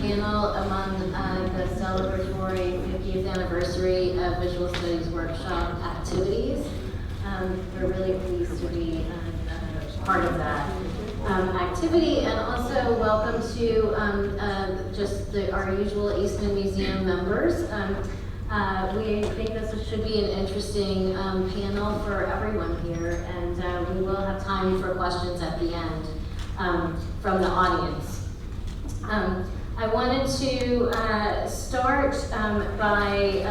panel among the celebratory 50th anniversary of Visual Studies Workshop activities. We're really pleased to be part of that activity, and also welcome to our usual Eastman Museum members. We think this should be an interesting panel for everyone here, and we will have time for questions at the end from the audience. I wanted to start by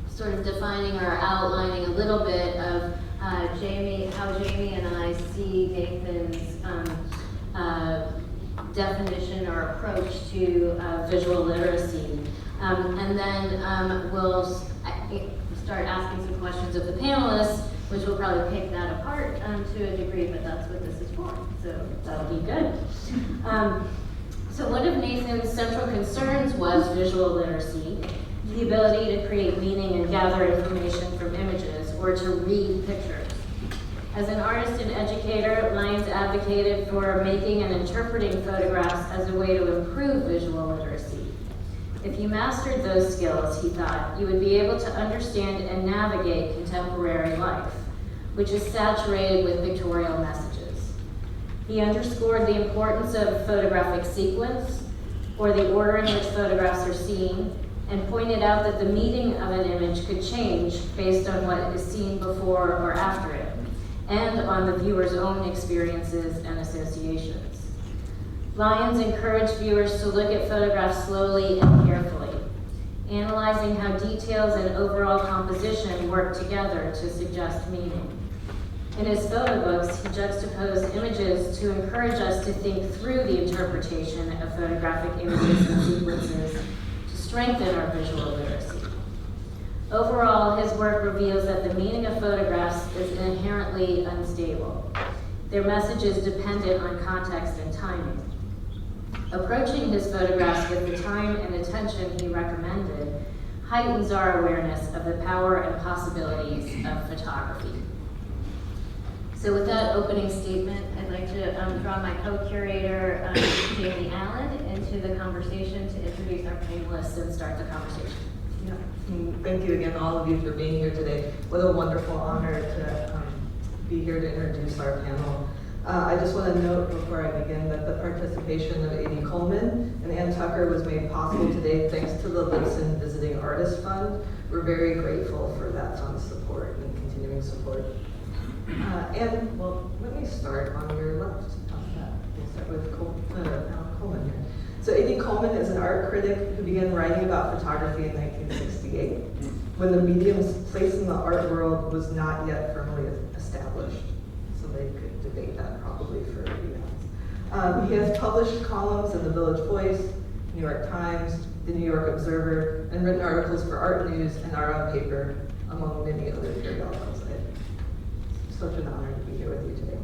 sort of defining or outlining a little bit of how Jamie and I see Nathan's definition or approach to visual literacy. And then we'll start asking some questions of the panelists, which will probably pick that apart to a degree, but that's what this is for, so that'll be good. So one of Nathan's central concerns was visual literacy, the ability to create meaning and gather information from images, or to read pictures. As an artist and educator, Lyons advocated for making and interpreting photographs as a way to improve visual literacy. If you mastered those skills, he thought, you would be able to understand and navigate contemporary life, which is saturated with pictorial messages. He underscored the importance of photographic sequence, or the order in which photographs are seen, and pointed out that the meaning of an image could change based on what is seen before or after it, and on the viewer's own experiences and associations. Lyons encouraged viewers to look at photographs slowly and carefully, analyzing how details and overall composition work together to suggest meaning. In his photo books, he juxtaposed images to encourage us to think through the interpretation of photographic images and sequences to strengthen our visual literacy. Overall, his work reveals that the meaning of photographs is inherently unstable. Their message is dependent on context and timing. Approaching his photographs with the time and attention he recommended heightens our awareness of the power and possibilities of photography. So with that opening statement, I'd like to draw my co-curator, Jamie Allen, into the conversation to introduce our panelists and start the conversation. Yeah. Thank you again, all of you, for being here today. What a wonderful honor to be here to introduce our panel. I just want to note before I begin that the participation of A.D. Coleman and Ann Tucker was made possible today thanks to the Libson Visiting Artist Fund. We're very grateful for that fund's support and continuing support. And well, let me start on your left. We'll start with Coleman here. So A.D. Coleman is an art critic who began writing about photography in 1968, when the medium's place in the art world was not yet firmly established. So they could debate that probably for eons. He has published columns in the Village Voice, New York Times, the New York Observer, and written articles for Art News and Our Own Paper, among many other periodicals. It's such an honor to be here with you today.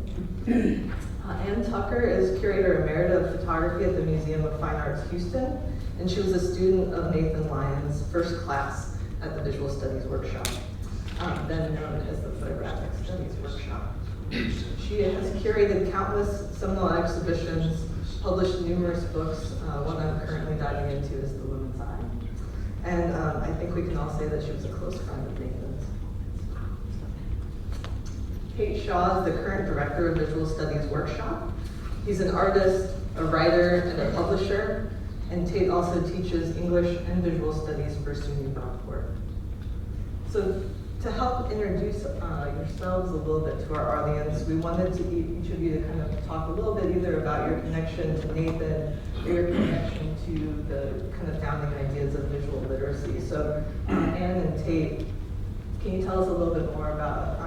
Ann Tucker is Curator Emerita of Photography at the Museum of Fine Arts, Houston, and she was a student of Nathan Lyons' first class at the Visual Studies Workshop, then known as the Photographic Studies Workshop. She has curated countless seminal exhibitions, published numerous books. One I'm currently diving into is The Woman's Eye. And I think we can all say that she was a close friend of Nathan's. Tate Shaw is the current director of Visual Studies Workshop. He's an artist, a writer, and a publisher, and Tate also teaches English and Visual Studies for SUNY Brockport. So to help introduce yourselves a little bit to our audience, we wanted to each of you to kind of talk a little bit either about your connection to Nathan or your connection to the kind of founding ideas of visual literacy. So Ann and Tate, can you tell us a little bit more about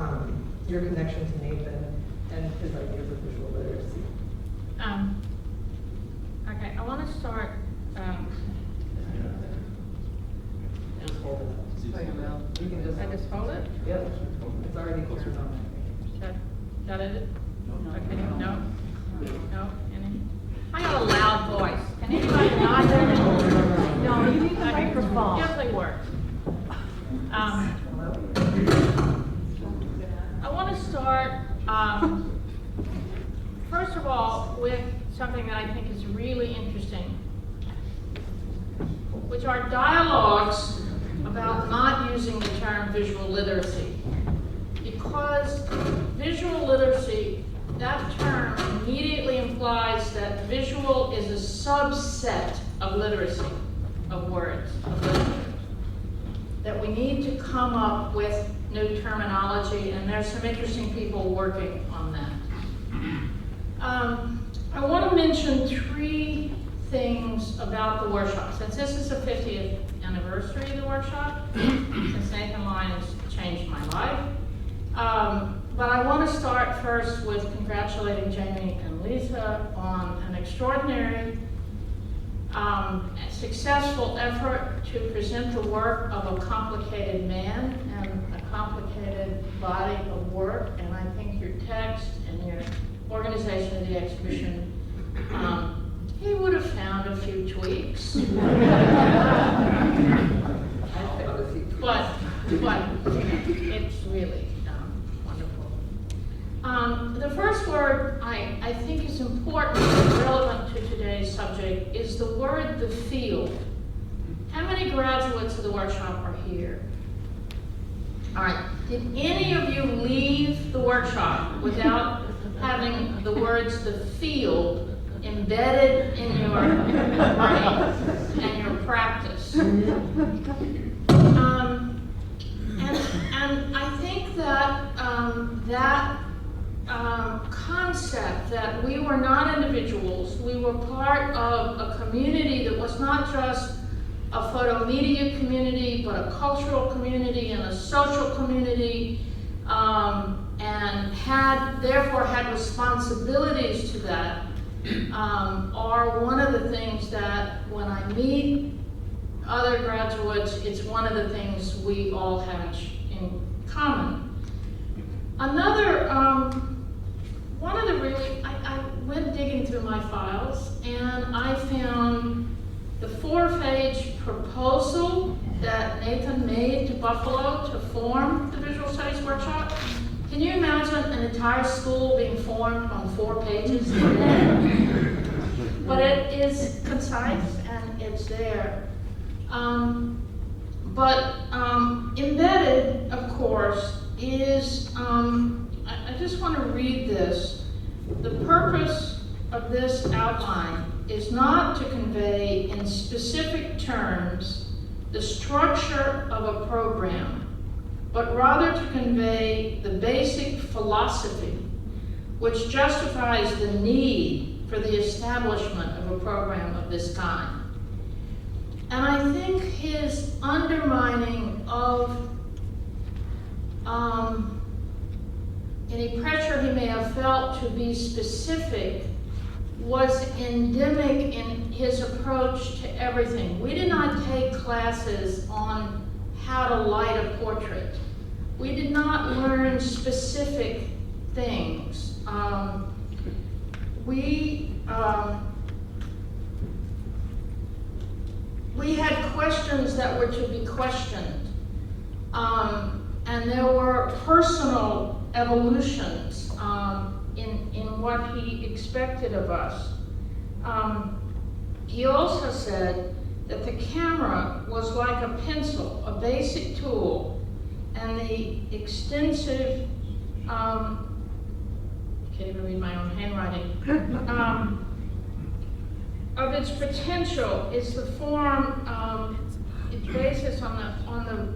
your connection to Nathan and his ideas of visual literacy? Okay, I want to start. Just hold it. You can just. I just hold it? Yep. It's already turned on. Got it? Okay, no? No? Any? I got a loud voice. Can anybody not hear me? No, you need the microphone. Definitely works. I want to start, first of all, with something that I think is really interesting which are dialogues about not using the term visual literacy. Because visual literacy, that term immediately implies that visual is a subset of literacy, of words, of literature. That we need to come up with new terminology, and there's some interesting people working on that. I want to mention 3 things about the workshop. Since this is the 50th anniversary of the workshop, since Nathan Lyons changed my life, but I want to start first with congratulating Jamie and Lisa on an extraordinary, successful effort to present the work of a complicated man and a complicated body of work. And I think your text and your organization of the exhibition, he would have found a few tweaks. but it's really wonderful. The first word I think is important and relevant to today's subject is the word the field. How many graduates of the workshop are here? All right, did any of you leave the workshop without having the words the field embedded in your brain and your practice? And I think that concept that we were not individuals, we were part of a community that was not just a photo media community, but a cultural community and a social community, and therefore had responsibilities to that, are one of the things that when I meet other graduates, it's one of the things we all have in common. Another, one of the really, I went digging through my files and I found the 4-page proposal that Nathan made to Buffalo to form the Visual Studies Workshop. Can you imagine an entire school being formed on 4 pages? But it is concise and it's there. Embedded, of course, is, I just want to read this. The purpose of this outline is not to convey in specific terms the structure of a program, but rather to convey the basic philosophy which justifies the need for the establishment of a program of this kind. And I think his undermining of any pressure he may have felt to be specific was endemic in his approach to everything. We did not take classes on how to light a portrait. We did not learn specific things. We had questions that were to be questioned. And there were personal evolutions in what he expected of us. He also said that the camera was like a pencil, a basic tool, and the extensive, I can't even read my own handwriting, of its potential is the form, its basis on the,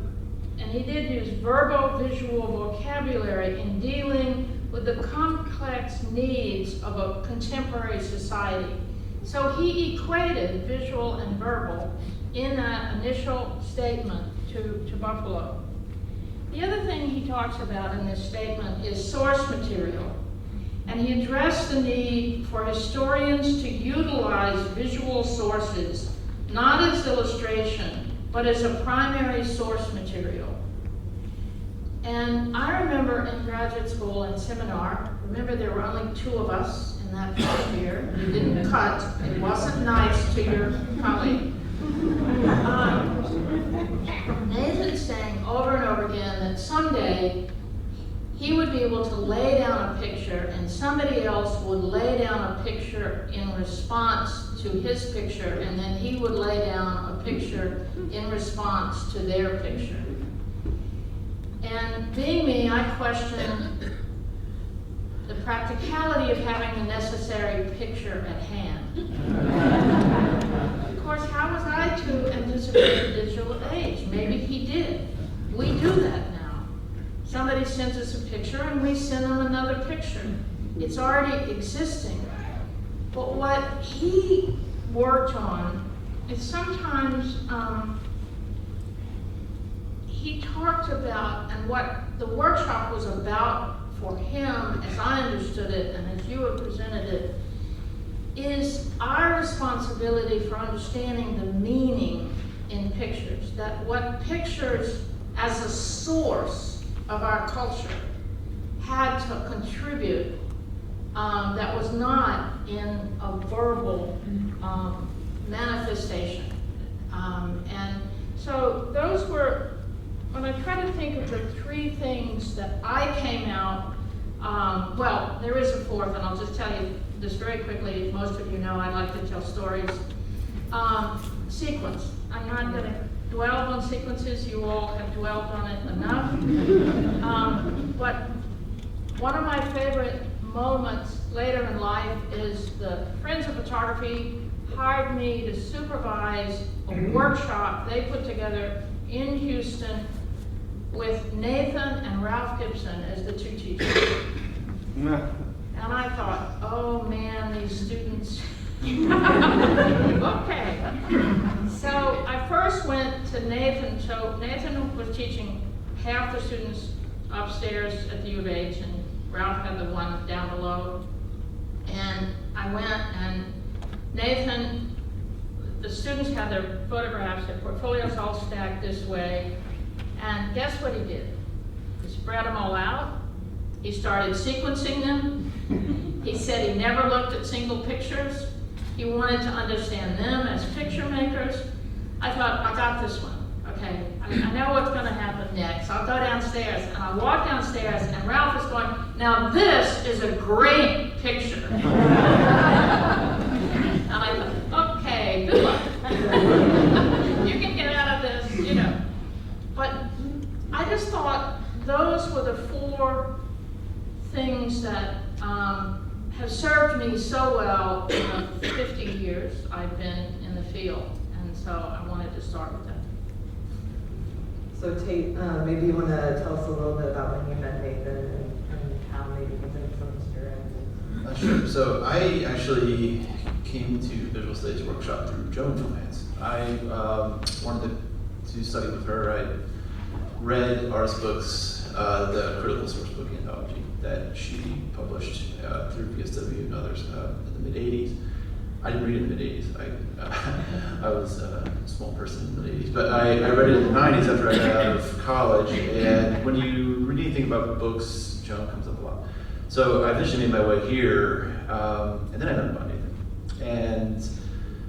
and he did use verbo-visual vocabulary in dealing with the complex needs of a contemporary society. So he equated visual and verbal in that initial statement to Buffalo. The other thing he talks about in this statement is source material. And he addressed the need for historians to utilize visual sources, not as illustration, but as a primary source material. And I remember in graduate school and seminar, remember there were only 2 of us in that first year. You didn't cut, it wasn't nice to your colleague. Nathan saying over and over again that someday he would be able to lay down a picture and somebody else would lay down a picture in response to his picture, and then he would lay down a picture in response to their picture. And being me, I questioned the practicality of having the necessary picture at hand. Of course, how was I to anticipate the digital age? Maybe he did. We do that now. Somebody sends us a picture and we send them another picture. It's already existing. But what he worked on is sometimes he talked about, and what the workshop was about for him, as I understood it, and as you have presented it, is our responsibility for understanding the meaning in pictures. That what pictures as a source of our culture had to contribute that was not in a verbal manifestation. And so those were, when I try to think of the three things that I came out, well, there is a fourth, and I'll just tell you this very quickly. Most of you know I like to tell stories. Sequence. I'm not going to dwell on sequences. You all have dwelled on it enough. But one of my favorite moments later in life is the Friends of Photography hired me to supervise a workshop they put together in Houston with Nathan and Ralph Gibson as the two teachers. And I thought, oh man, these students. Okay. So I first went to Nathan. So Nathan was teaching half the students upstairs at the U of H, and Ralph had the one down below. And I went, and Nathan, the students had their photographs, their portfolios all stacked this way. And guess what he did? He spread them all out. He started sequencing them. He said he never looked at single pictures. He wanted to understand them as picture makers. I thought, I got this one. Okay, I know what's going to happen next. I'll go downstairs. And I walk downstairs, and Ralph is going, now this is a great picture. And I thought, okay, good luck. You can get out of this, you know. But I just thought those were the four things that have served me so well in the 50 years I've been in the field. And so I wanted to start with that. So Tate, maybe you want to tell us a little bit about when you met Nathan and how maybe he's influenced your end. Sure. So I actually came to Visual Studies Workshop through Joan Lyons. I wanted to study with her. I read artist books, the critical source book anthology that she published through VSW and others in the mid-'80s. I didn't read it in the mid-'80s. I was a small person in the mid-'80s, but I read it in the '90s after I got out of college. And when you read anything about books, Joan comes up a lot. So I eventually made my way here, and then I learned about Nathan. And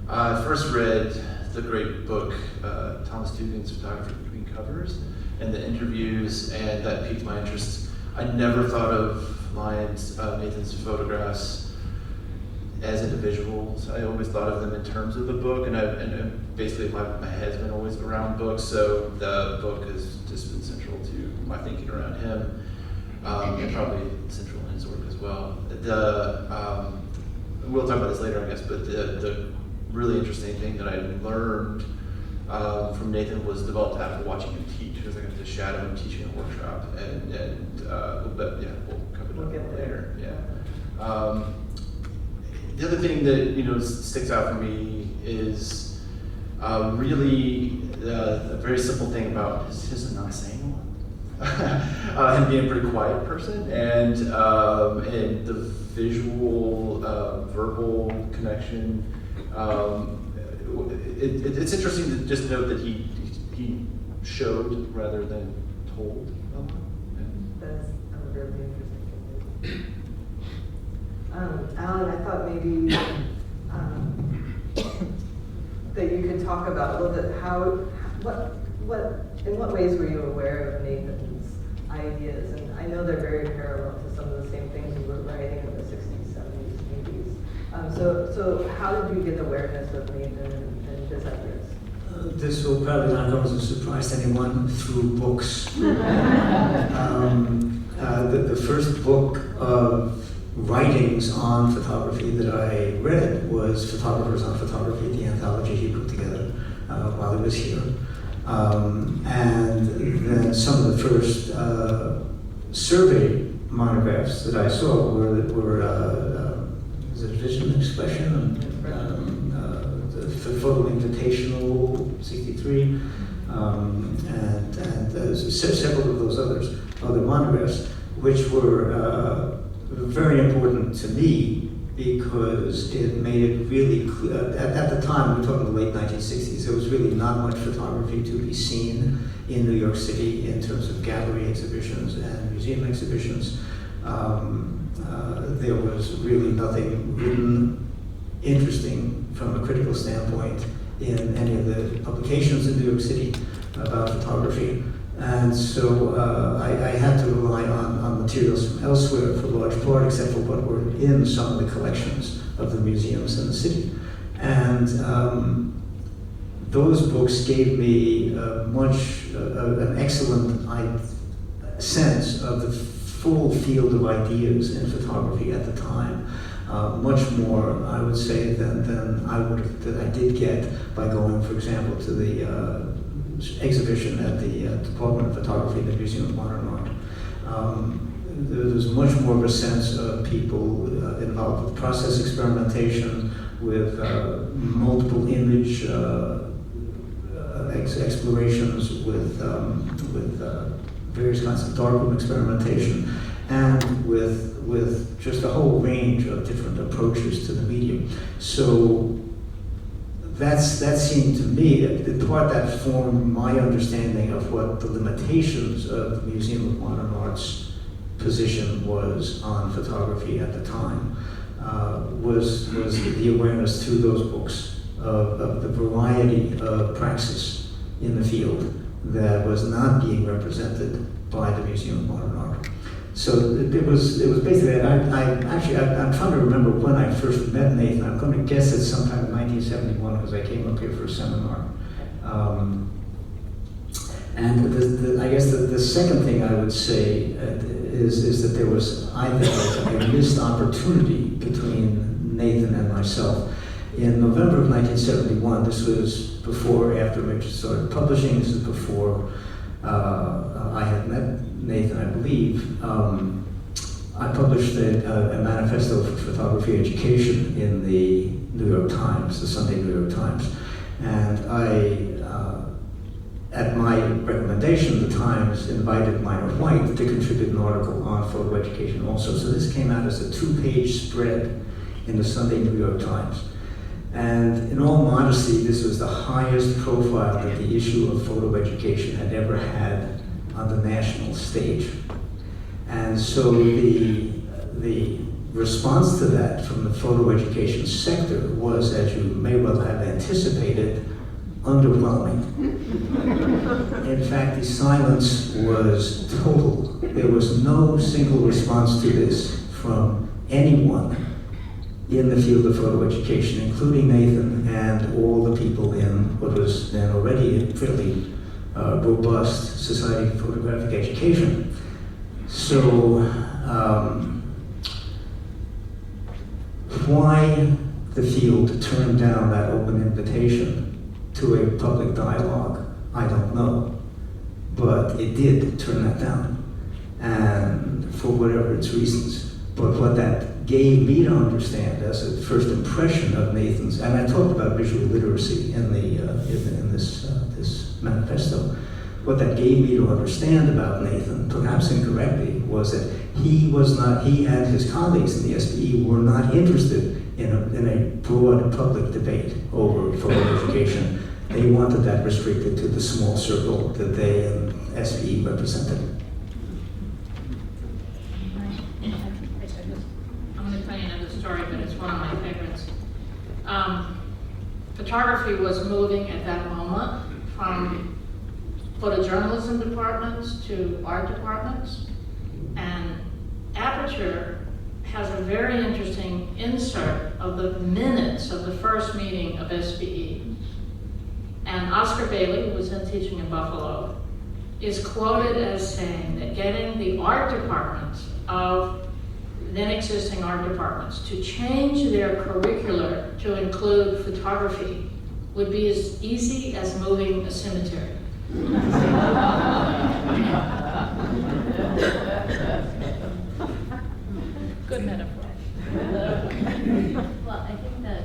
I first read the great book, Thomas Dugan's Photography Between Covers, and the interviews, and that piqued my interest. I never thought of Lyons, Nathan's photographs as individuals. I always thought of them in terms of the book, and basically my head's been always around books, so the book has just been central to my thinking around him, and probably central in his work as well. We'll talk about this later, I guess, but the really interesting thing that I learned from Nathan was developed after watching him teach, because I got to shadow him teaching a workshop, but yeah, we'll cover that later. Yeah. The other thing that sticks out for me is really a very simple thing about his not saying one, him being a pretty quiet person, and the visual, verbal connection. It's interesting to just note that he showed rather than told a lot. That's a really interesting thing. Alan, I thought maybe that you could talk about a little bit in what ways were you aware of Nathan's ideas? And I know they're very parallel to some of the same things you were writing in the 60s, 70s, 80s. So how did you get awareness of Nathan and his efforts? This will probably not come as a surprise to anyone, through books. The first book of writings on photography that I read was Photographers on Photography, the anthology he put together while he was here. And then some of the first survey monographs that I saw were is it Vision Expression? The Photo Invitational 63, and several of those other monographs, which were very important to me because it made it really clear. At the time, we're talking the late 1960s, there was really not much photography to be seen in New York City in terms of gallery exhibitions and museum exhibitions. There was really nothing written interesting from a critical standpoint in any of the publications in New York City about photography. And so I had to rely on materials from elsewhere for large part, except for what were in some of the collections of the museums in the city. And those books gave me an excellent sense of the full field of ideas in photography at the time. Much more, I would say, than I did get by going, for example, to the exhibition at the Department of Photography at the Museum of Modern Art. There was much more of a sense of people involved with process experimentation, with multiple image explorations, with various kinds of darkroom experimentation, and with just a whole range of different approaches to the medium. So that seemed to me, in part, that formed my understanding of what the limitations of the Museum of Modern Art's position was on photography at the time, was the awareness through those books of the variety of praxis in the field that was not being represented by the Museum of Modern Art. So it was basically, I'm trying to remember when I first met Nathan. I'm going to guess it's sometime in 1971 because I came up here for a seminar. And I guess the second thing I would say is that there was, I think, a missed opportunity between Nathan and myself. In November of 1971, this was before, after Rich started publishing, this is before I had met Nathan, I believe. I published a manifesto for photography education in the New York Times, the Sunday New York Times. And at my recommendation, the Times invited Myra White to contribute an article on photo education also. So this came out as a 2-page spread in the Sunday New York Times. And in all modesty, this was the highest profile that the issue of photo education had ever had on the national stage. And so the response to that from the photo education sector was, as you may well have anticipated, underwhelming. In fact, the silence was total. There was no single response to this from anyone in the field of photo education, including Nathan and all the people in what was then already a fairly robust Society for Photographic Education. So, why the field turned down that open invitation to a public dialogue, I don't know. But it did turn that down, and for whatever its reasons. But what that gave me to understand as a first impression of Nathan's, and I talked about visual literacy in this manifesto, what that gave me to understand about Nathan, perhaps incorrectly, was that he and his colleagues in the SPE were not interested in a broad public debate over photo education. They wanted that restricted to the small circle that they and SPE represented. I'm going to tell you another story, but it's one of my favorites. Photography was moving at that moment from photojournalism departments to art departments, and Aperture has a very interesting insert of the minutes of the first meeting of SBE. And Oscar Bailey, who was then teaching in Buffalo, is quoted as saying that getting the art departments of then existing art departments to change their curricular to include photography would be as easy as moving a cemetery. Good metaphor. Well, I think that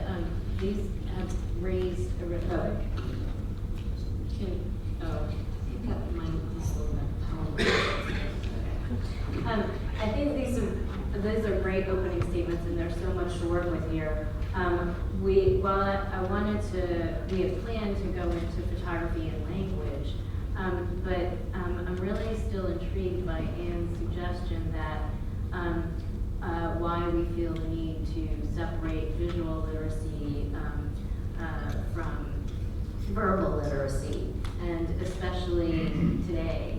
these have raised a rhetoric. Pick up my I think these are great opening statements, and there's so much to work with here. We had planned to go into photography and language, but I'm really still intrigued by Anne's suggestion that why we feel the need to separate visual literacy from verbal literacy, and especially today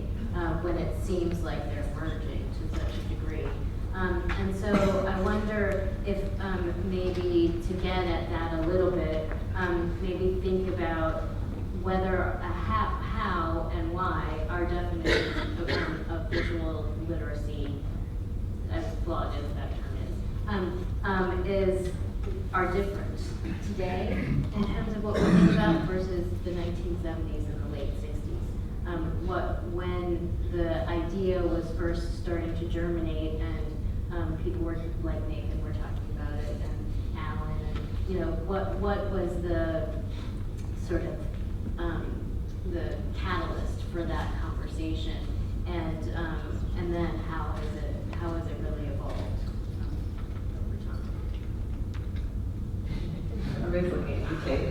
when it seems like they're merging to such a degree. And so I wonder if maybe to get at that a little bit, maybe think about whether how and why our definition of visual literacy, as flawed as that term is, are different today in terms of what we think about versus the 1970s and the late 60s. When the idea was first starting to germinate, and people were like Nathan were talking about it, and Alan, and what was the sort of the catalyst for that conversation, and then how has it really evolved over time? Everybody's looking at you, Tate.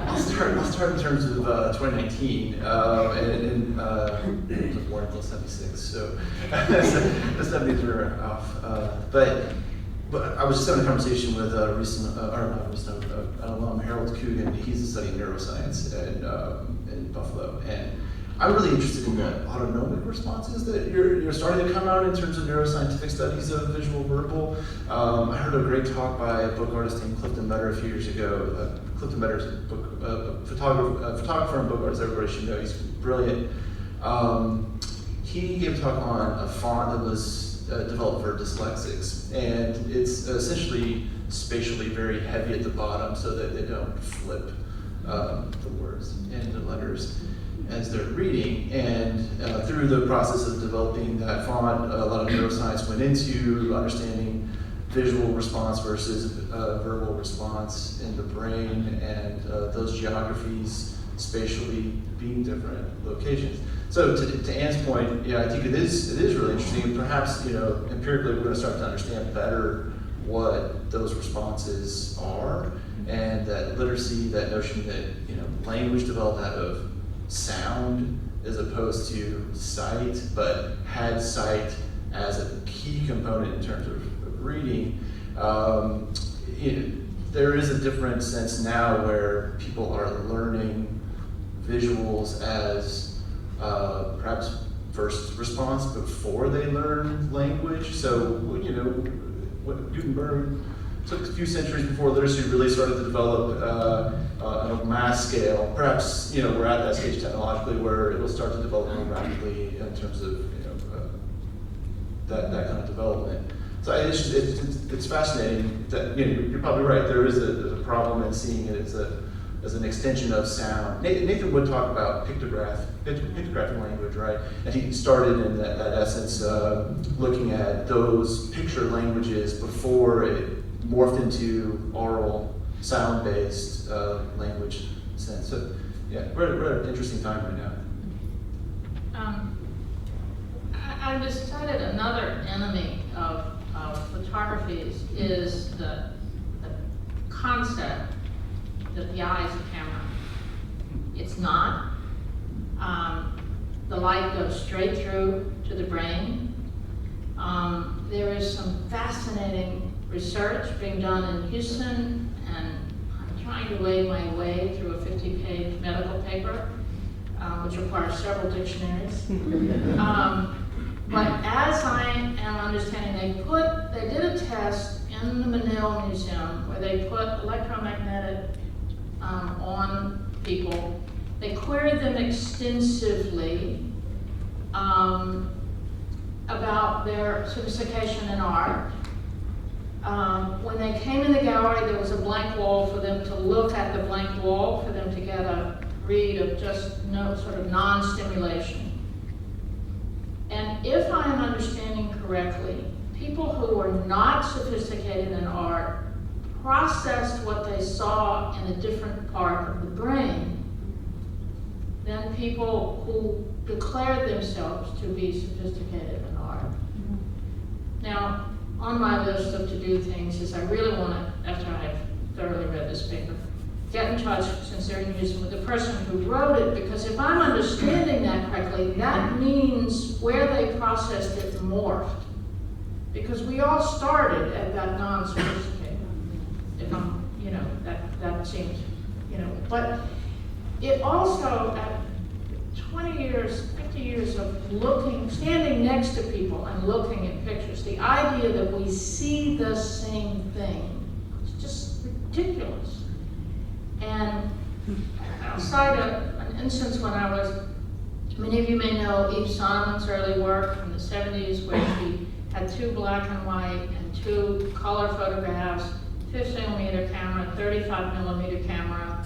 I'll start in terms of 2019, and I was born until 76, so the 70s were off. But I was just having a conversation with an alum, Harold Coogan. He's studying neuroscience in Buffalo, and I'm really interested in the autonomic responses that you're starting to come out in terms of neuroscientific studies of visual verbal. I heard a great talk by a book artist named Clifton Metter a few years ago. Clifton Metter's a photographer and book artist everybody should know. He's brilliant. He gave a talk on a font that was developed for dyslexics, and it's essentially spatially very heavy at the bottom so that they don't flip the words and the letters as they're reading. And through the process of developing that font, a lot of neuroscience went into understanding visual response versus verbal response in the brain, and those geographies spatially being different locations. So to Anne's point, yeah, I think it is really interesting, and perhaps empirically we're going to start to understand better what those responses are, and that literacy, that notion that language developed out of sound as opposed to sight, but had sight as a key component in terms of reading. There is a different sense now where people are learning visuals as perhaps first response before they learn language. So what Gutenberg took a few centuries before literacy really started to develop on a mass scale. Perhaps we're at that stage technologically where it will start to develop more rapidly in terms of that kind of development. So it's fascinating that you're probably right. There is a problem in seeing it as an extension of sound. Nathan would talk about pictographic language, right? And he started in that essence looking at those picture languages before it morphed into oral, sound-based language sense. So yeah, we're at an interesting time right now. I decided another enemy of photography is the concept that the eye is a camera. It's not. The light goes straight through to the brain. There is some fascinating research being done in Houston, and I'm trying to wade my way through a 50-page medical paper, which requires several dictionaries. But as I am understanding, they did a test in the Menil Museum where they put electromagnetic on people. They queried them extensively about their sophistication in art. When they came in the gallery, there was a blank wall for them to look at the blank wall, for them to get a read of just no sort of non-stimulation. And if I am understanding correctly, people who were not sophisticated in art processed what they saw in a different part of the brain than people who declared themselves to be sophisticated in art. Now, on my list of to-do things is I really want to, after I've thoroughly read this paper, get in touch, since they're in museum, with the person who wrote it, because if I'm understanding that correctly, that means where they processed it morphed. Because we all started at that non-sophisticated. If I'm, that seems, but it also, at 20 years, 50 years of looking, standing next to people and looking at pictures, the idea that we see the same thing is just ridiculous. And I'll cite an instance when I was, many of you may know Eve Sonnen's early work from the 70s, where she had 2 black and white and 2 color photographs, 50mm camera, 35mm camera,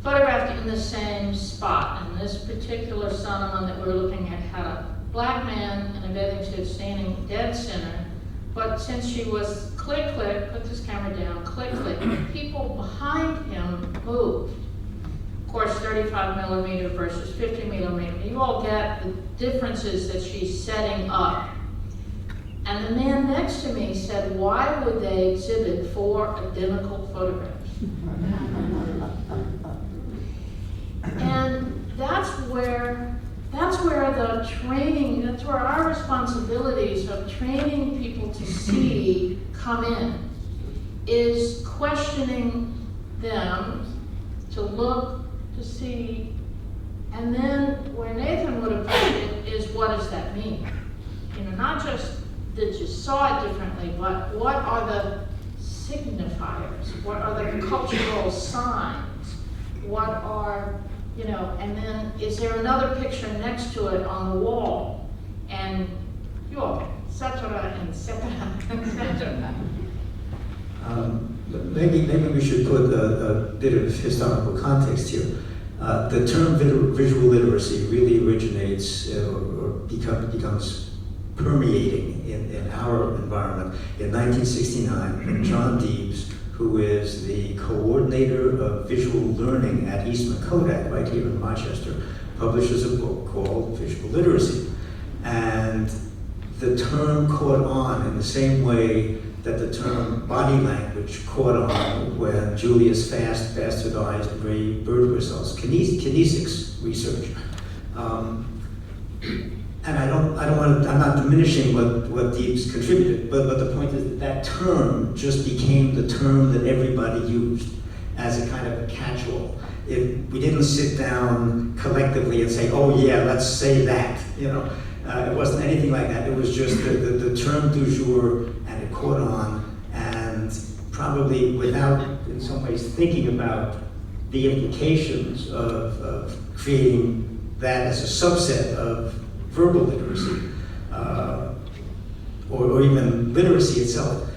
photographed in the same spot. And this particular Sonneman that we're looking at had a black man in a bathing suit standing dead center, but since she was click, click, put this camera down, click, click, the people behind him moved. Of course, 35mm versus 50mm. You all get the differences that she's setting up. And the man next to me said, why would they exhibit 4 identical photographs? And that's where the training, that's where our responsibilities of training people to see come in, is questioning them, to look, to see, and then where Nathan would have put it is, what does that mean? Not just that you saw it differently, but what are the signifiers? What are the cultural signs? What are, and then is there another picture next to it on the wall? And et cetera, et cetera, et cetera. Maybe we should put a bit of historical context here. The term visual literacy really originates or becomes permeating in our environment in 1969 when John Deebs, who is the coordinator of visual learning at Eastman Kodak right here in Rochester, publishes a book called Visual Literacy. And the term caught on in the same way that the term body language caught on when Julius Fast bastardized Ray Birdwhistle's kinesics research. And I'm not diminishing what Deebs contributed, but the point is that term just became the term that everybody used as a kind of a catch-all. We didn't sit down collectively and say, oh yeah, let's say that, It wasn't anything like that. It was just the term du jour, and it caught on, and probably without, in some ways, thinking about the implications of creating that as a subset of verbal literacy, or even literacy itself.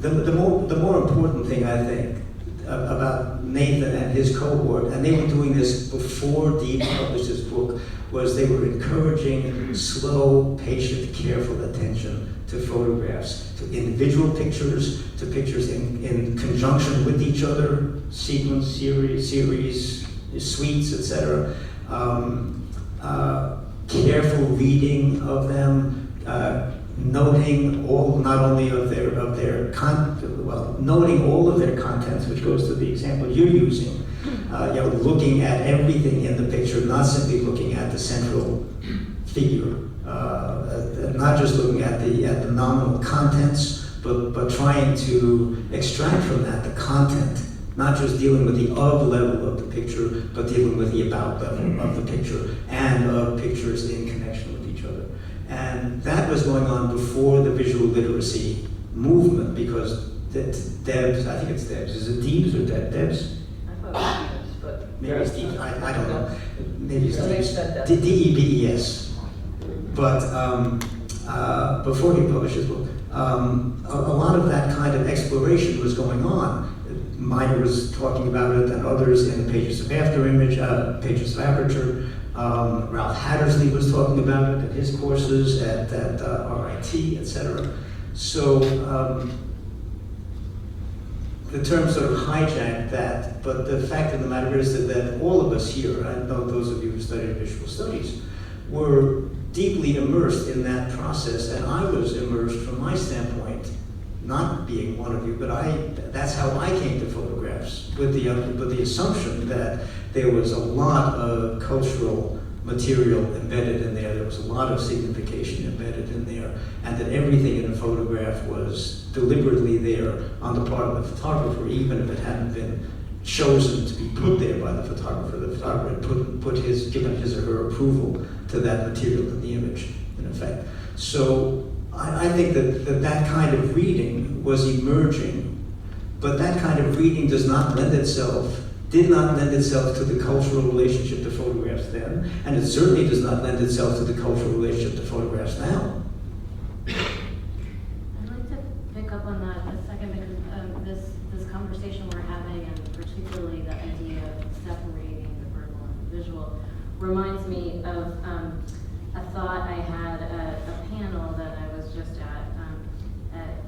The more important thing, I think, about Nathan and his cohort, and they were doing this before Deebs published his book, was they were encouraging slow, patient, careful attention to photographs, to individual pictures, to pictures in conjunction with each other, sequence, series, suites, etc. Careful reading of them, noting all, not only of their noting all of their contents, which goes to the example you're using. Looking at everything in the picture, not simply looking at the central figure, not just looking at the nominal contents, but trying to extract from that the content, not just dealing with the of level of the picture, but dealing with the about level of the picture and of pictures in connection with each other. And that was going on before the visual literacy movement, because Debs, I think it's Debs, is it Deebs or Debs? I thought it was Deebs, but. Maybe it's Deebs, I don't know. Maybe it's So they said Deebs. that. D-E-B-E-S. But before he published his book, a lot of that kind of exploration was going on. Miner was talking about it, and others in the Pages of Afterimage, Pages of Aperture. Ralph Hattersley was talking about it at his courses at RIT, etc. So the term sort of hijacked that, but the fact of the matter is that all of us here, I know those of you who studied visual studies, were deeply immersed in that process, and I was immersed from my standpoint, not being one of you, but that's how I came to photographs, with the assumption that there was a lot of cultural material embedded in there, there was a lot of signification embedded in there, and that everything in a photograph was deliberately there on the part of the photographer, even if it hadn't been chosen to be put there by the photographer. The photographer had given his or her approval to that material in the image, in effect. So I think that kind of reading was emerging, but that kind of reading did not lend itself to the cultural relationship to photographs then, and it certainly does not lend itself to the cultural relationship to photographs now. I'd like to pick up on that a second, because this conversation we're having, and particularly the idea of separating the verbal and the visual, reminds me of a thought I had at a panel that I was just at.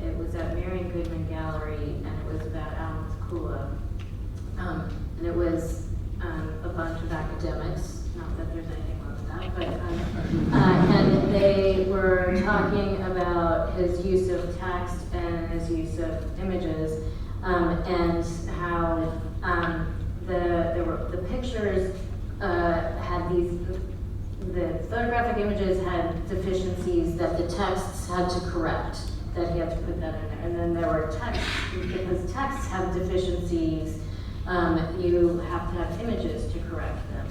It was at Marion Goodman Gallery, and it was about Alan Sekula. And it was a bunch of academics, not that there's anything wrong with that, but and they were talking about his use of text and his use of images, and how the pictures had the photographic images had deficiencies that the texts had to correct, that he had to put that in there. And then there were texts, because texts have deficiencies, you have to have images to correct them.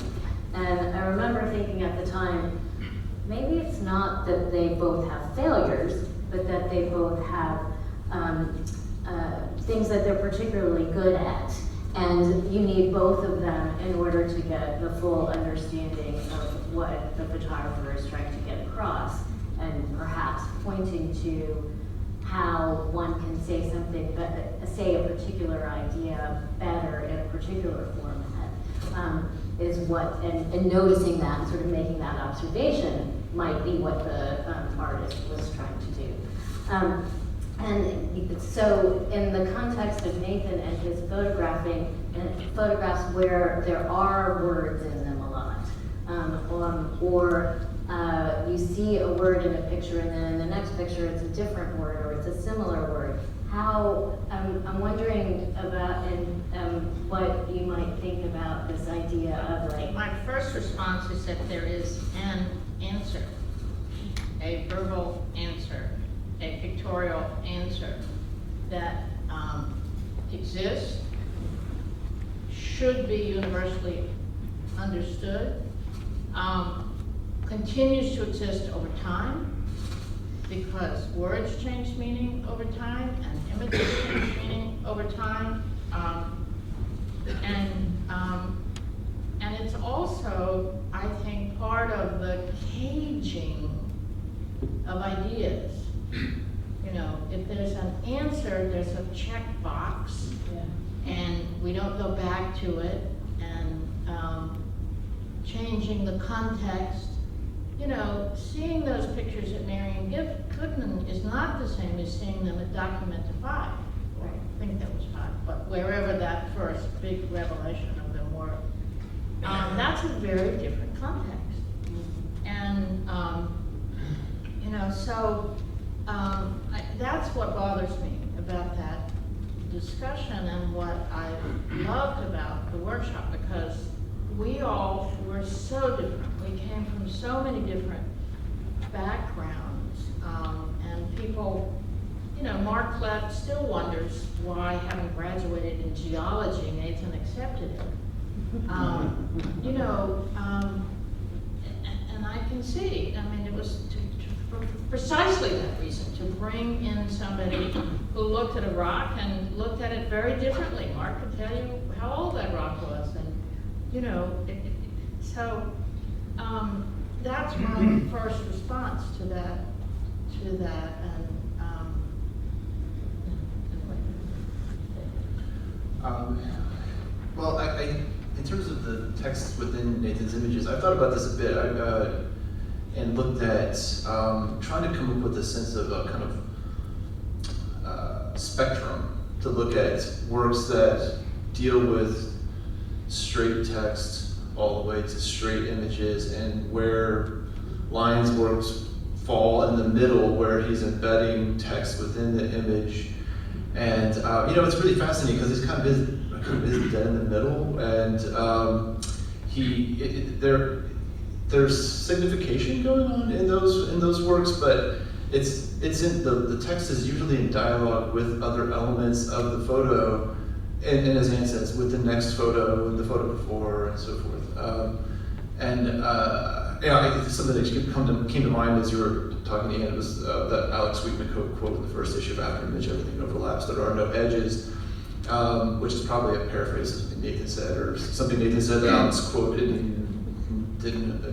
And I remember thinking at the time, maybe it's not that they both have failures, but that they both have things that they're particularly good at. And you need both of them in order to get the full understanding of what the photographer is trying to get across, and perhaps pointing to how one can say something, say a particular idea better in a particular format, is what, and noticing that and sort of making that observation might be what the artist was trying to do. And so in the context of Nathan and his photographing, and photographs where there are words in them a lot, or you see a word in a picture and then in the next picture it's a different word or it's a similar word. How, I'm wondering about what you might think about this idea of like... My first response is that there is an answer, a verbal answer, a pictorial answer that exists, should be universally understood, continues to exist over time, because words change meaning over time and images change meaning over time, and it's also, I think, part of the caging of ideas. You know, if there's an answer, there's a checkbox, and we don't go back to it, and changing the context. You know, seeing those pictures at Marion Goodman is not the same as seeing them at Documenta 5, or I think that was 5, but wherever that first big revelation of them were. That's a very different context. And, you know, so that's what bothers me about that discussion, and what I loved about the workshop, because we all were so different. We came from so many different backgrounds, and people, you know, Mark Klett still wonders why, having graduated in geology, Nathan accepted it. You know, and I can see, I mean, it was precisely that reason, to bring in somebody who looked at a rock and looked at it very differently. Mark could tell you how old that rock was, and so that's my first response to that, and anyway. Well, I, in terms of the text within Nathan's images, I thought about this a bit. And looked at trying to come up with a sense of a kind of spectrum to look at works that deal with straight text all the way to straight images, and where Lyons' works fall in the middle, where he's embedding text within the image. And it's really fascinating because he's kind of is dead in the middle, and there's signification going on in those works, but it's in the text is usually in dialogue with other elements of the photo, and as Anne says, with the next photo and the photo before and so forth. Something that came to mind as you were talking to Anne was that Alex Sweetman quote in the first issue of After Image, everything overlaps, there are no edges, which is probably a paraphrase of something Nathan said, or something Nathan said that Alex quoted and didn't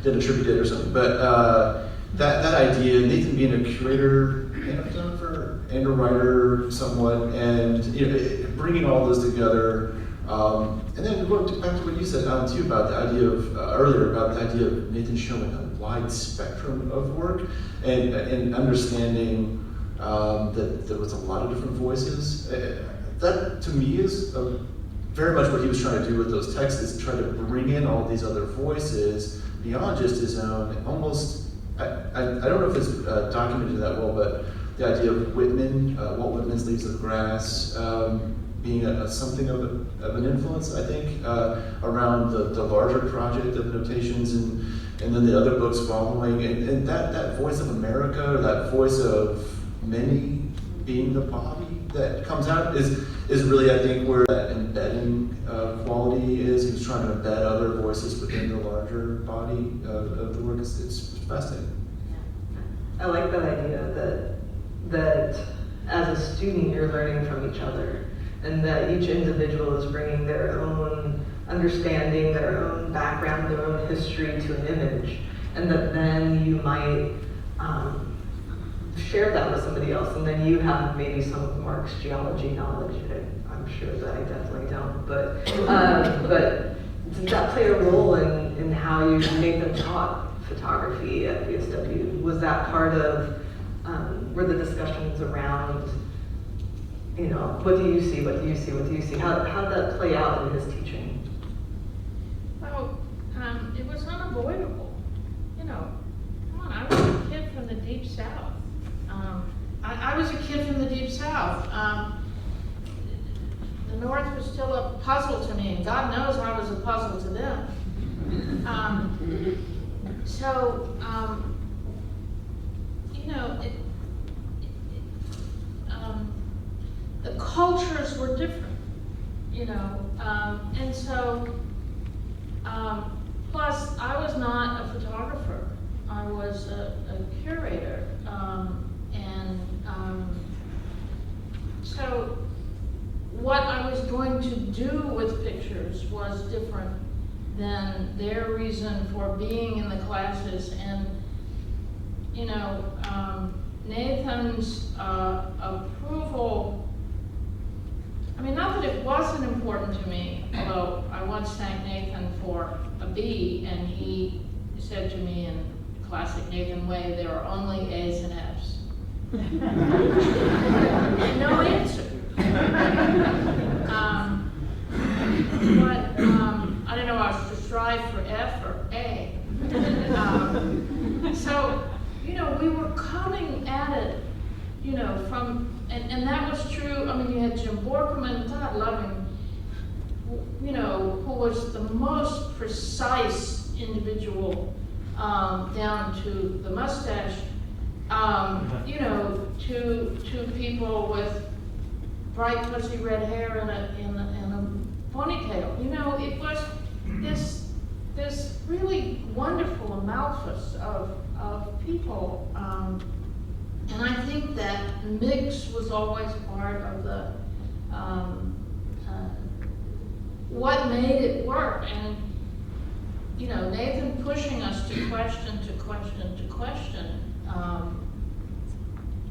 attribute it or something. But that idea, Nathan being a curator and a photographer and a writer somewhat, and bringing all those together, and then going back to what you said, Alan, too, about the idea of earlier, about the idea of Nathan showing a wide spectrum of work, and understanding that there was a lot of different voices. That to me is very much what he was trying to do with those texts, is try to bring in all these other voices beyond just his own. Almost, I don't know if it's documented that well, but the idea of Whitman, Walt Whitman's Leaves of Grass, being something of an influence, I think, around the larger project of notations, and then the other books following, and that voice of America, or that voice of many being the body that comes out is really, I think, where that embedding quality is. He was trying to embed other voices within the larger body of the work. It's fascinating. I like that idea that as a student you're learning from each other, and that each individual is bringing their own understanding, their own background, their own history to an image, and that then you might share that with somebody else, and then you have maybe some of Mark's geology knowledge. I'm sure that I definitely don't, but did that play a role in how you made them taught photography at VSW? Was that part of, were the discussions around, what do you see, what do you see, what do you see? How did that play out in his teaching? Well, it was unavoidable. Come on, I was a kid from the Deep South. I was a kid from the Deep South. The North was still a puzzle to me, and God knows I was a puzzle to them. The cultures were different, and so, plus I was not a photographer, I was a curator, so what I was going to do with pictures was different than their reason for being in the classes. And Nathan's approval, not that it wasn't important to me, although I once thanked Nathan for a B, and he said to me in classic Nathan way, there are only A's and F's. No answer. But I don't know, I was to strive for F or A. So, we were coming at it, from, and that was true. You had Jim Borkman, God love him, who was the most precise individual, down to the mustache, to people with bright fuzzy red hair and a ponytail. It was this really wonderful amalphus of of people. And I think that mix was always part of the, what made it work. And, you know, Nathan pushing us to question,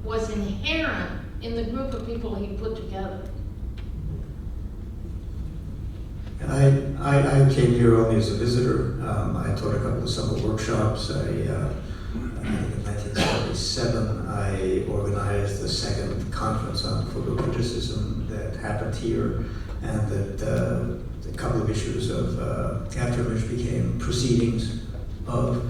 was inherent in the group of people he put together. I came here only as a visitor. I taught a couple of summer workshops. I think in 1977, I organized the second conference on photocriticism that happened here, and that a couple of issues of Afterimage became proceedings of.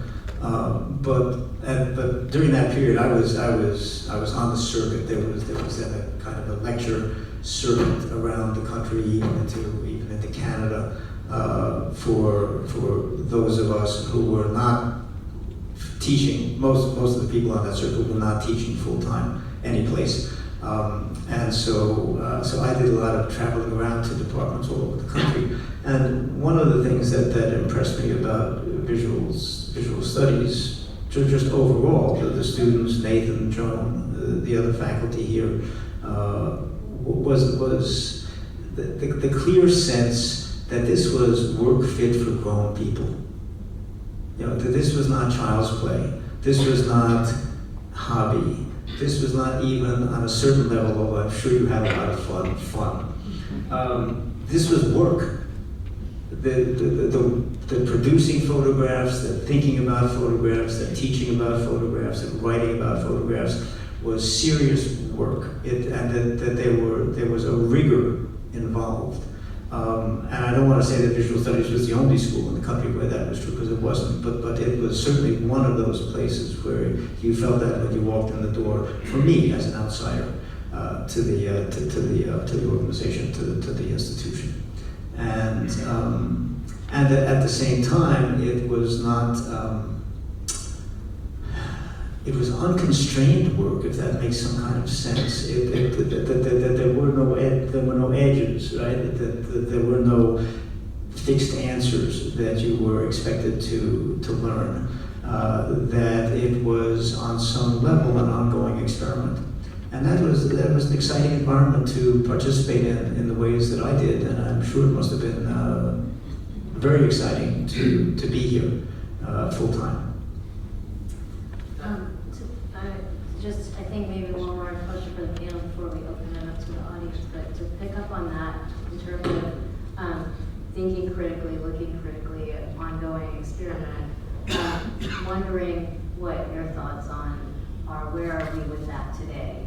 But during that period, I was on the circuit. There was then a kind of a lecture circuit around the country, even into Canada, for those of us who were not teaching. Most of the people on that circuit were not teaching full time any place, and so I did a lot of traveling around to departments all over the country. And one of the things that impressed me about visual studies, just overall, the students, Nathan, Joan, the other faculty here, was the clear sense that this was work fit for grown people. You know, that this was not child's play. This was not hobby. This was not even on a certain level, although I'm sure you had a lot of fun. This was work. The producing photographs, the thinking about photographs, the teaching about photographs, and writing about photographs was serious work. And that there was a rigor involved. And I don't want to say that visual studies was the only school in the country where that was true, because it wasn't. But it was certainly one of those places where you felt that when you walked in the door. For me, as an outsider, to the organization, to the institution. And at the same time, it was not, it was unconstrained work, if that makes some kind of sense. That there were no edges, right? That there were no fixed answers that you were expected to learn. That it was on some level an ongoing experiment. And that was an exciting environment to participate in the ways that I did, and I'm sure it must have been very exciting to be here full time. I think maybe one more question for the panel before we open it up to the audience, but to pick up on that in terms of thinking critically, looking critically, an ongoing experiment, wondering what your thoughts on are, where are we with that today?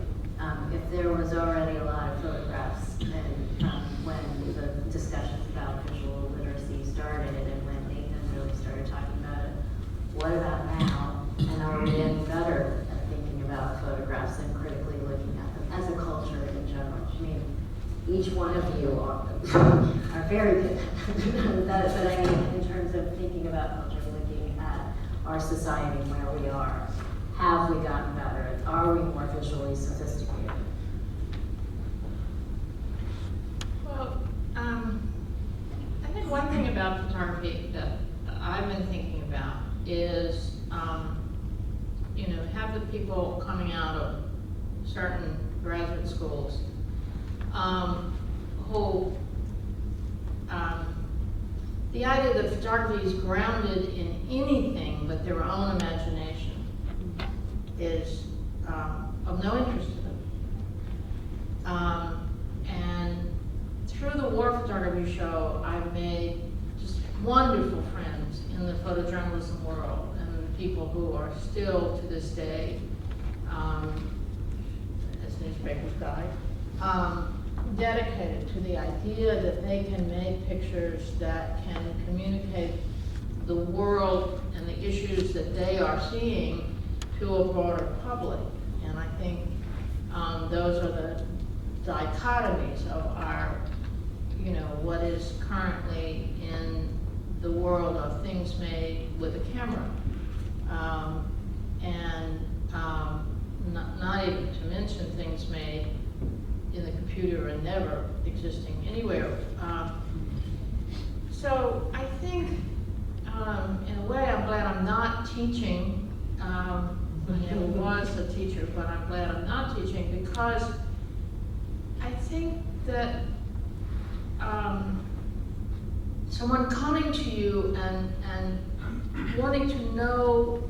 If there was already a lot of photographs and when the discussions about visual literacy started and when Nathan really started talking about it, what about now? And are we getting better at thinking about photographs and critically looking at them as a culture in general? I mean, each one of you are very good at that, but I mean, in terms of thinking about culture, looking at our society and where we are, have we gotten better? Are we more visually sophisticated? Well, I think one thing about photography that I've been thinking about is, you know, have the people coming out of certain graduate schools who, the idea that photography is grounded in anything but their own imagination is of no interest to them. And through the war photography show, I've made just wonderful friends in the photojournalism world, and people who are still to this day, as newspapers die, dedicated to the idea that they can make pictures that can communicate the world and the issues that they are seeing to a broader public. And I think those are the dichotomies of our, you know, what is currently in the world of things made with a camera. Not even to mention things made in the computer and never existing anywhere. So I think, in a way, I'm glad I'm not teaching I was a teacher, but I'm glad I'm not teaching, because I think that someone coming to you and wanting to know,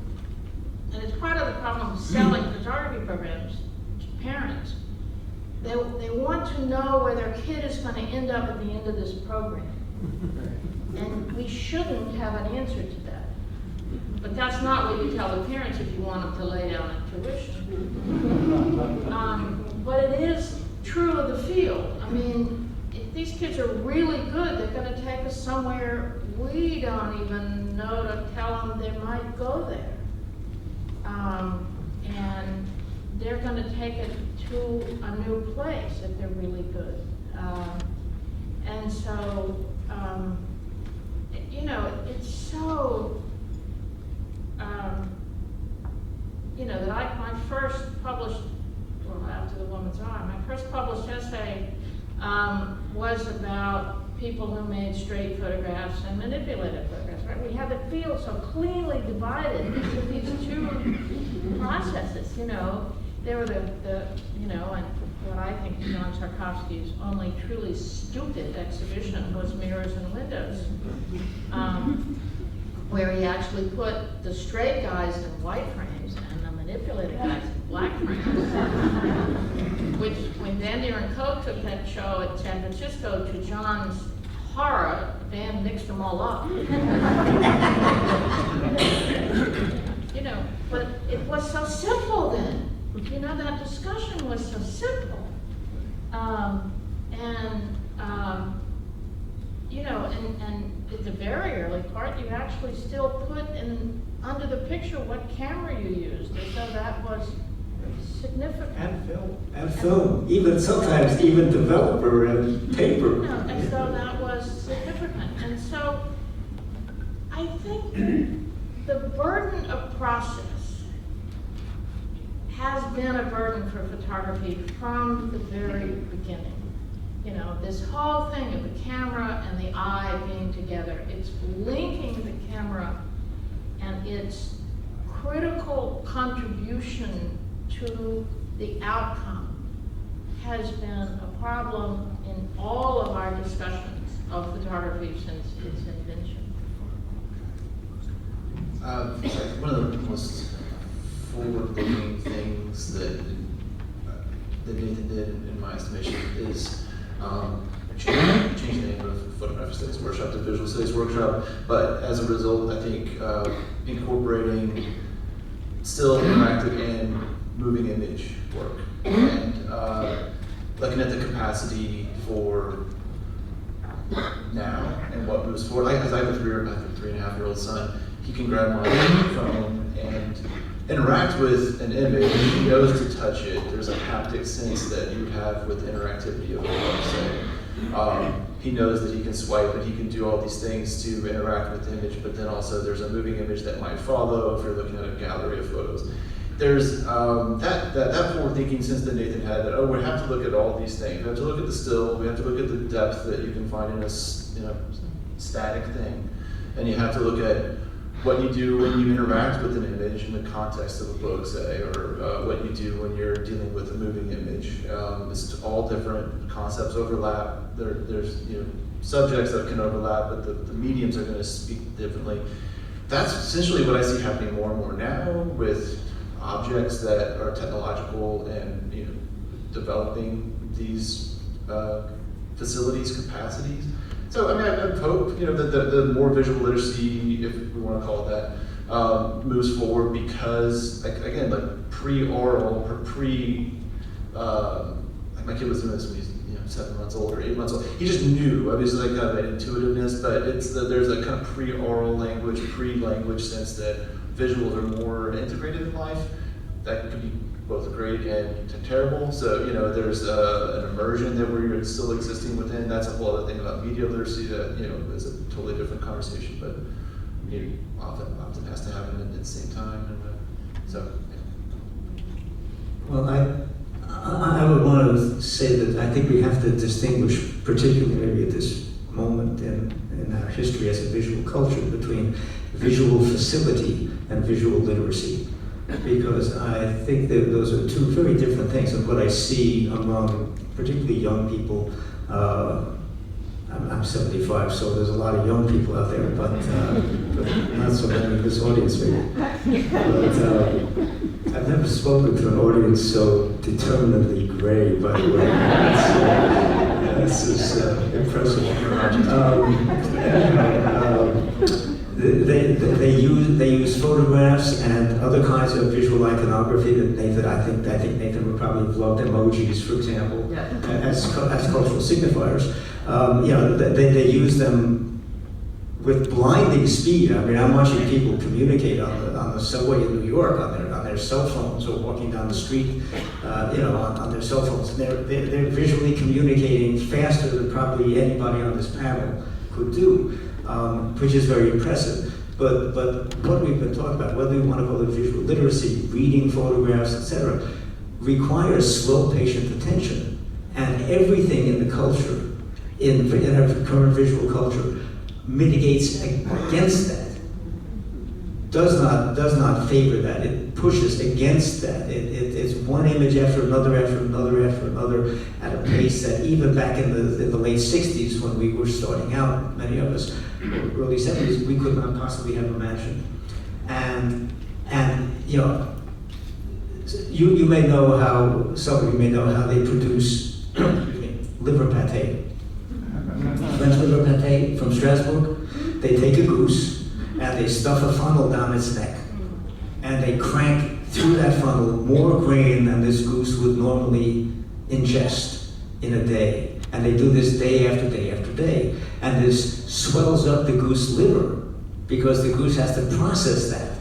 and it's part of the problem of selling photography programs to parents, they want to know where their kid is going to end up at the end of this program. And we shouldn't have an answer to that. But that's not what you tell the parents if you want them to lay down in tuition. But it is true of the field. I mean, if these kids are really good, they're going to take us somewhere we don't even know to tell them they might go there. And they're going to take it to a new place if they're really good. And so, you know, it's so, you know, that my first published, well, after The Woman's Eye, my first published essay was about people who made straight photographs and manipulated photographs, right? We had the field so cleanly divided into these two processes, you know. They were the you know, and what I think John Tarkovsky's only truly stupid exhibition was Mirrors and Windows, where he actually put the straight guys in white frames and the manipulated guys in black frames. Which, when Van Deer and Coe took that show at San Francisco, to John's horror, the band mixed them all up. You know, but it was so simple then. You know, that discussion was so simple. You know, and at the very early part, you actually still put in under the picture what camera you used, as though that was significant. And film. Even sometimes even developer and paper. You know, as though that was significant. And so I think the burden of process has been a burden for photography from the very beginning. You know, this whole thing of the camera and the eye being together, it's linking the camera and its critical contribution to the outcome has been a problem in all of our discussions of photography since its invention. One of the most forward-looking things that Nathan did, in my estimation, is change the name of Photographic Studies Workshop to Visual Studies Workshop. But as a result, I think incorporating still interactive and moving image work, and looking at the capacity for now and what moves forward. Because I have a 3.5-year-old son. He can grab my phone and interact with an image. He knows to touch it. There's a haptic sense that you have with the interactivity of a website. He knows that he can swipe and he can do all these things to interact with the image, but then also there's a moving image that might follow if you're looking at a gallery of photos. There's that forward thinking sense that Nathan had, that, we have to look at all these things. We have to look at the still, we have to look at the depth that you can find in a static thing. And you have to look at what you do when you interact with an image in the context of a book, say, or what you do when you're dealing with a moving image. It's all different. Concepts overlap. There's subjects that can overlap, but the mediums are going to speak differently. That's essentially what I see happening more and more now with objects that are technological and developing these facilities, capacities. So I mean, I hope that the more visual literacy, if we want to call it that, moves forward, because again, like pre-oral or like my kid was doing this when he was 7 months old or 8 months old. He just knew. Obviously, like kind of an intuitiveness, but there's a kind of pre-oral language, pre-language sense that visuals are more integrated in life. That could be both great and terrible. So there's an immersion that we're still existing within. That's a whole other thing about media literacy that is a totally different conversation, but often has to happen at the same time. And so. Yeah. Well, I would want to say that I think we have to distinguish, particularly maybe at this moment in our history as a visual culture, between visual facility and visual literacy. because I think that those are two very different things. And what I see among particularly young people, I'm 75, so there's a lot of young people out there, but not so many in this audience maybe. But I've never spoken to an audience so determinedly gray, by the way. This is impressive. They use photographs and other kinds of visual iconography that Nathan, I think Nathan would probably have loved emojis, for example, as cultural signifiers. They use them with blinding speed. I mean, I'm watching people communicate on the subway in New York on their cell phones, or walking down the street, on their cell phones. They're visually communicating faster than probably anybody on this panel could do. Which is very impressive. But what we've been talking about, whether we want to call it visual literacy, reading photographs, etc., requires slow, patient attention. And everything in the culture, in our current visual culture, mitigates against that. Does not favor that. It pushes against that. It's one image after another, after another, after another, at a pace that even back in the late 60s, when we were starting out, many of us, early 70s, we could not possibly have imagined. And you may know how, some of you may know how they produce liver pate. French liver pate from Strasbourg. They take a goose and they stuff a funnel down its neck, and they crank through that funnel more grain than this goose would normally ingest in a day. And they do this day after day after day. And this swells up the goose liver, because the goose has to process that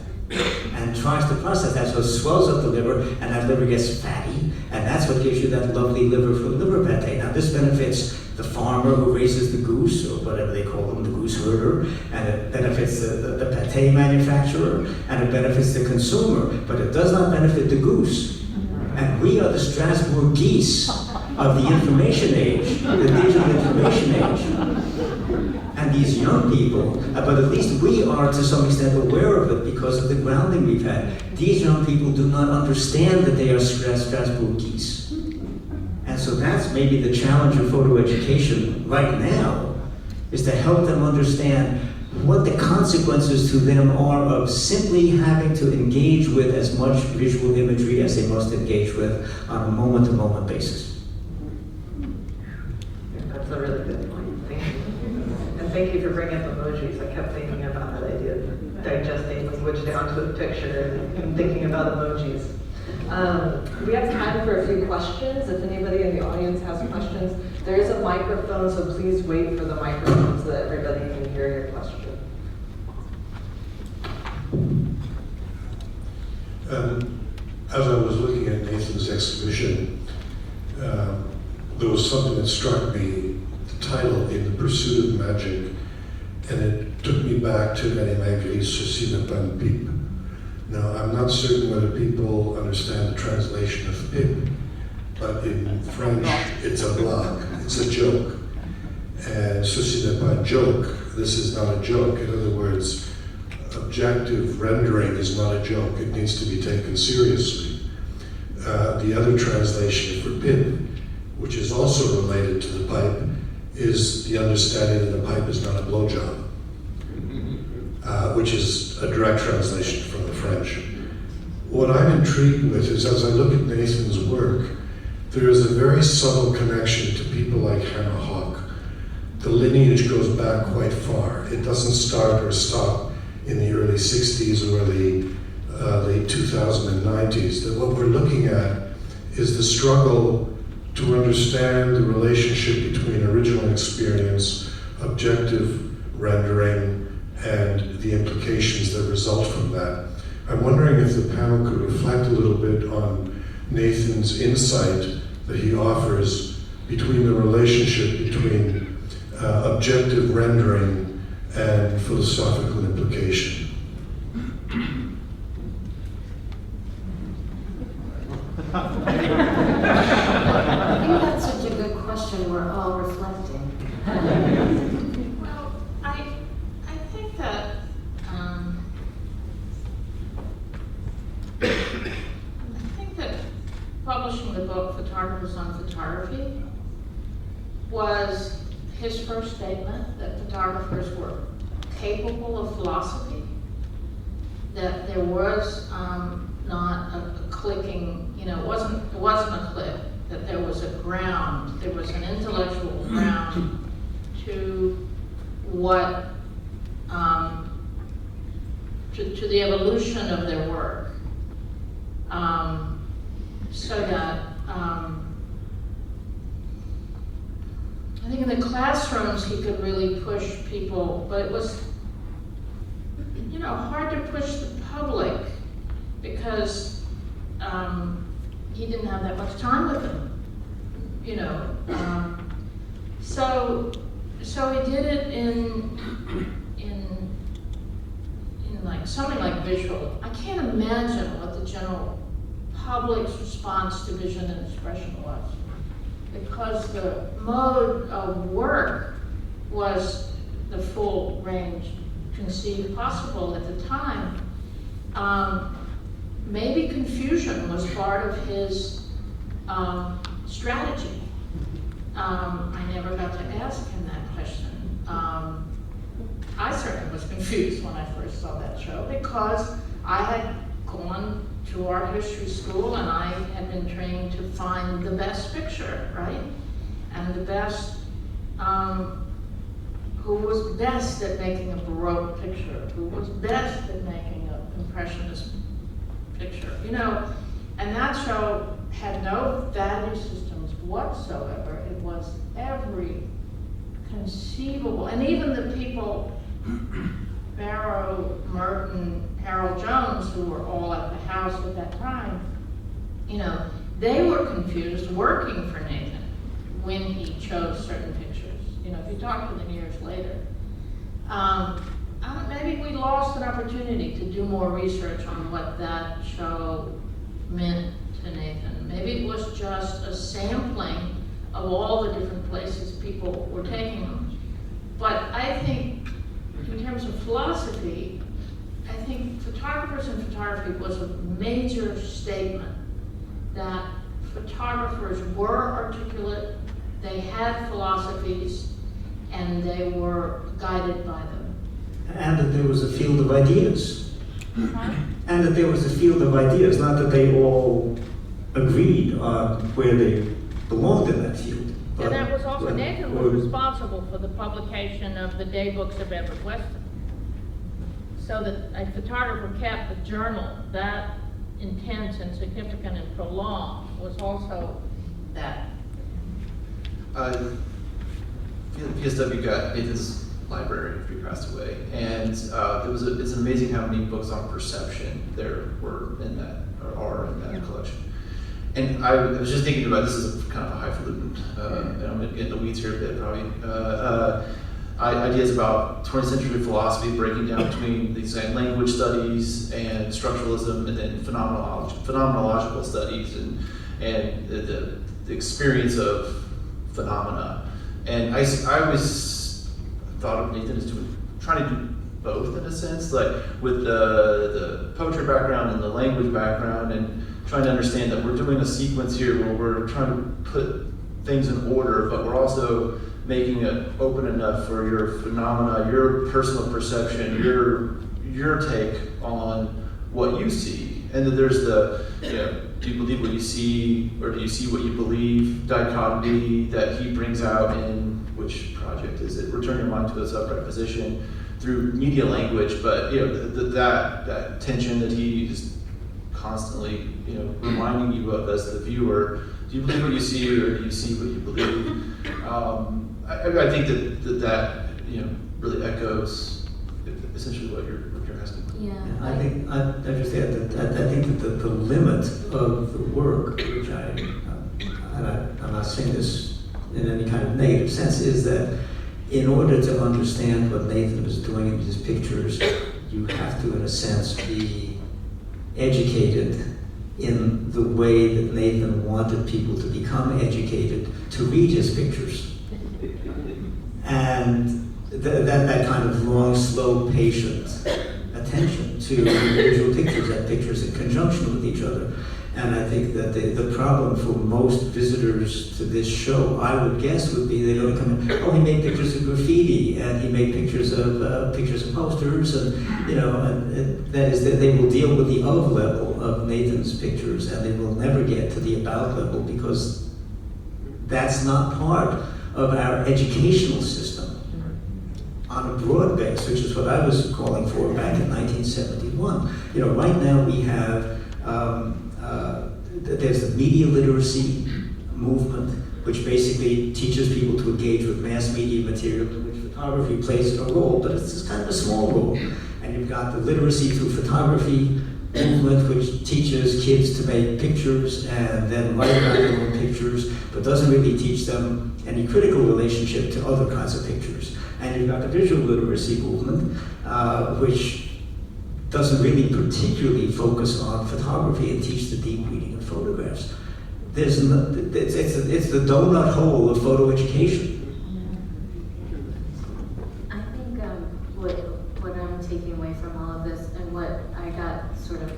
and tries to process that, so it swells up the liver, and that liver gets fatty, and that's what gives you that lovely liver from liver pate. Now this benefits the farmer who raises the goose, or whatever they call them, the goose herder, and it benefits the pate manufacturer, and it benefits the consumer, but it does not benefit the goose. And we are the Strasbourg geese of the information age, the digital information age. And these young people, but at least we are to some extent aware of it because of the grounding we've had. These young people do not understand that they are Strasbourg geese. And so that's maybe the challenge of photo education right now, is to help them understand what the consequences to them are of simply having to engage with as much visual imagery as they must engage with on a moment-to-moment basis. That's a really good point. Thank you. And thank you for bringing up emojis. I kept thinking about that idea of digesting language down to a picture and thinking about emojis. We have time for a few questions. If anybody in the audience has questions, there is a microphone, so please wait for the microphone so that everybody can hear your question. As I was looking at Nathan's exhibition, there was something that struck me, the title, In the Pursuit of Magic, and it took me back to René Magritte, Ceci n'est pas une pipe. Now, I'm not certain whether people understand the translation of pip, but in French, it's a blague, it's a joke. And ceci n'est pas a joke, this is not a joke. In other words, objective rendering is not a joke, it needs to be taken seriously. The other translation for pip, which is also related to the pipe, is the understanding that the pipe is not a blowjob, which is a direct translation from the French. What I'm intrigued with is, as I look at Nathan's work, there is a very subtle connection to people like Hannah Hawke. The lineage goes back quite far. It doesn't start or stop in the early 60s or the late 2090s. That what we're looking at is the struggle to understand the relationship between original experience, objective rendering, and the implications that result from that. I'm wondering if the panel could reflect a little bit on Nathan's insight that he offers between the relationship between objective rendering and philosophical implication. I think that's such a good question. We're all reflecting. Well, I think that statement that photographers were capable of philosophy, that there was not a clicking, it wasn't a click, that there was a ground, there was an intellectual ground to what, to the evolution of their work. So that, I think in the classrooms he could really push people, but it was, hard to push the public because he didn't have that much time with them, So he did it in like something like visual. I can't imagine what the general public's response to vision and expression was, because the mode of work was the full range conceived possible at the time. Maybe confusion was part of his strategy. I never got to ask him that question. I certainly was confused when I first saw that show, because I had gone to art history school and I had been trained to find the best picture, right? And the best, who was best at making a Baroque picture, who was best at making an Impressionist picture, and that show had no value systems whatsoever. It was every conceivable, and even the people, Barrow, Merton, Harold Jones, who were all at the house at that time, they were confused working for Nathan when he chose certain pictures. If you talk to them years later. Maybe we lost an opportunity to do more research on what that show meant to Nathan. Maybe it was just a sampling of all the different places people were taking him. But I think, in terms of philosophy, I think Photographers and Photography was a major statement that photographers were articulate, they had philosophies, and they were guided by them. And that there was a field of ideas. And that there was a field of ideas, not that they all agreed on where they belonged in that field. And that was also, Nathan was responsible for the publication of the day books of Everett Weston. So that a photographer kept a journal that intense and significant and prolonged was also that. PSW got Nathan's library after he passed away, and it's amazing how many books on perception there were in that, or are in that collection. And I was just thinking about, this is kind of a highfalutin, and I'm going to get in the weeds here a bit probably, ideas about 20th century philosophy breaking down between these language studies and structuralism, and then phenomenological studies, and the experience of phenomena. And I always thought of Nathan as trying to do both in a sense, like with the poetry background and the language background, and trying to understand that we're doing a sequence here where we're trying to put things in order, but we're also making it open enough for your phenomena, your personal perception, your take on what you see. And that there's the, do you believe what you see, or do you see what you believe dichotomy that he brings out in, which project is it? Return Your Mind to its upright position through media language, but that tension that he is constantly reminding you of as the viewer. Do you believe what you see, or do you see what you believe? I think that really echoes essentially what you're asking. Yeah. I think I just add that I think that the limit of the work, which I'm not saying this in any kind of negative sense, is that in order to understand what Nathan was doing in his pictures, you have to, in a sense, be educated in the way that Nathan wanted people to become educated to read his pictures. And that kind of long, slow, patient attention to individual pictures and pictures in conjunction with each other. And I think that the problem for most visitors to this show, I would guess, would be they don't come in, oh, he made pictures of graffiti, and he made pictures of posters, and and that is that they will deal with the of level of Nathan's pictures, and they will never get to the about level, because that's not part of our educational system on a broad base, which is what I was calling for back in 1971. Right now we have there's the media literacy movement, which basically teaches people to engage with mass media material, in which photography plays a role, but it's just kind of a small role. And you've got the literacy through photography movement, which teaches kids to make pictures and then write about their own pictures, but doesn't really teach them any critical relationship to other kinds of pictures. And you've got the visual literacy movement, which doesn't really particularly focus on photography and teach the deep reading of photographs. It's the donut hole of photo education. I think what I'm taking away from all of this, and what I got sort of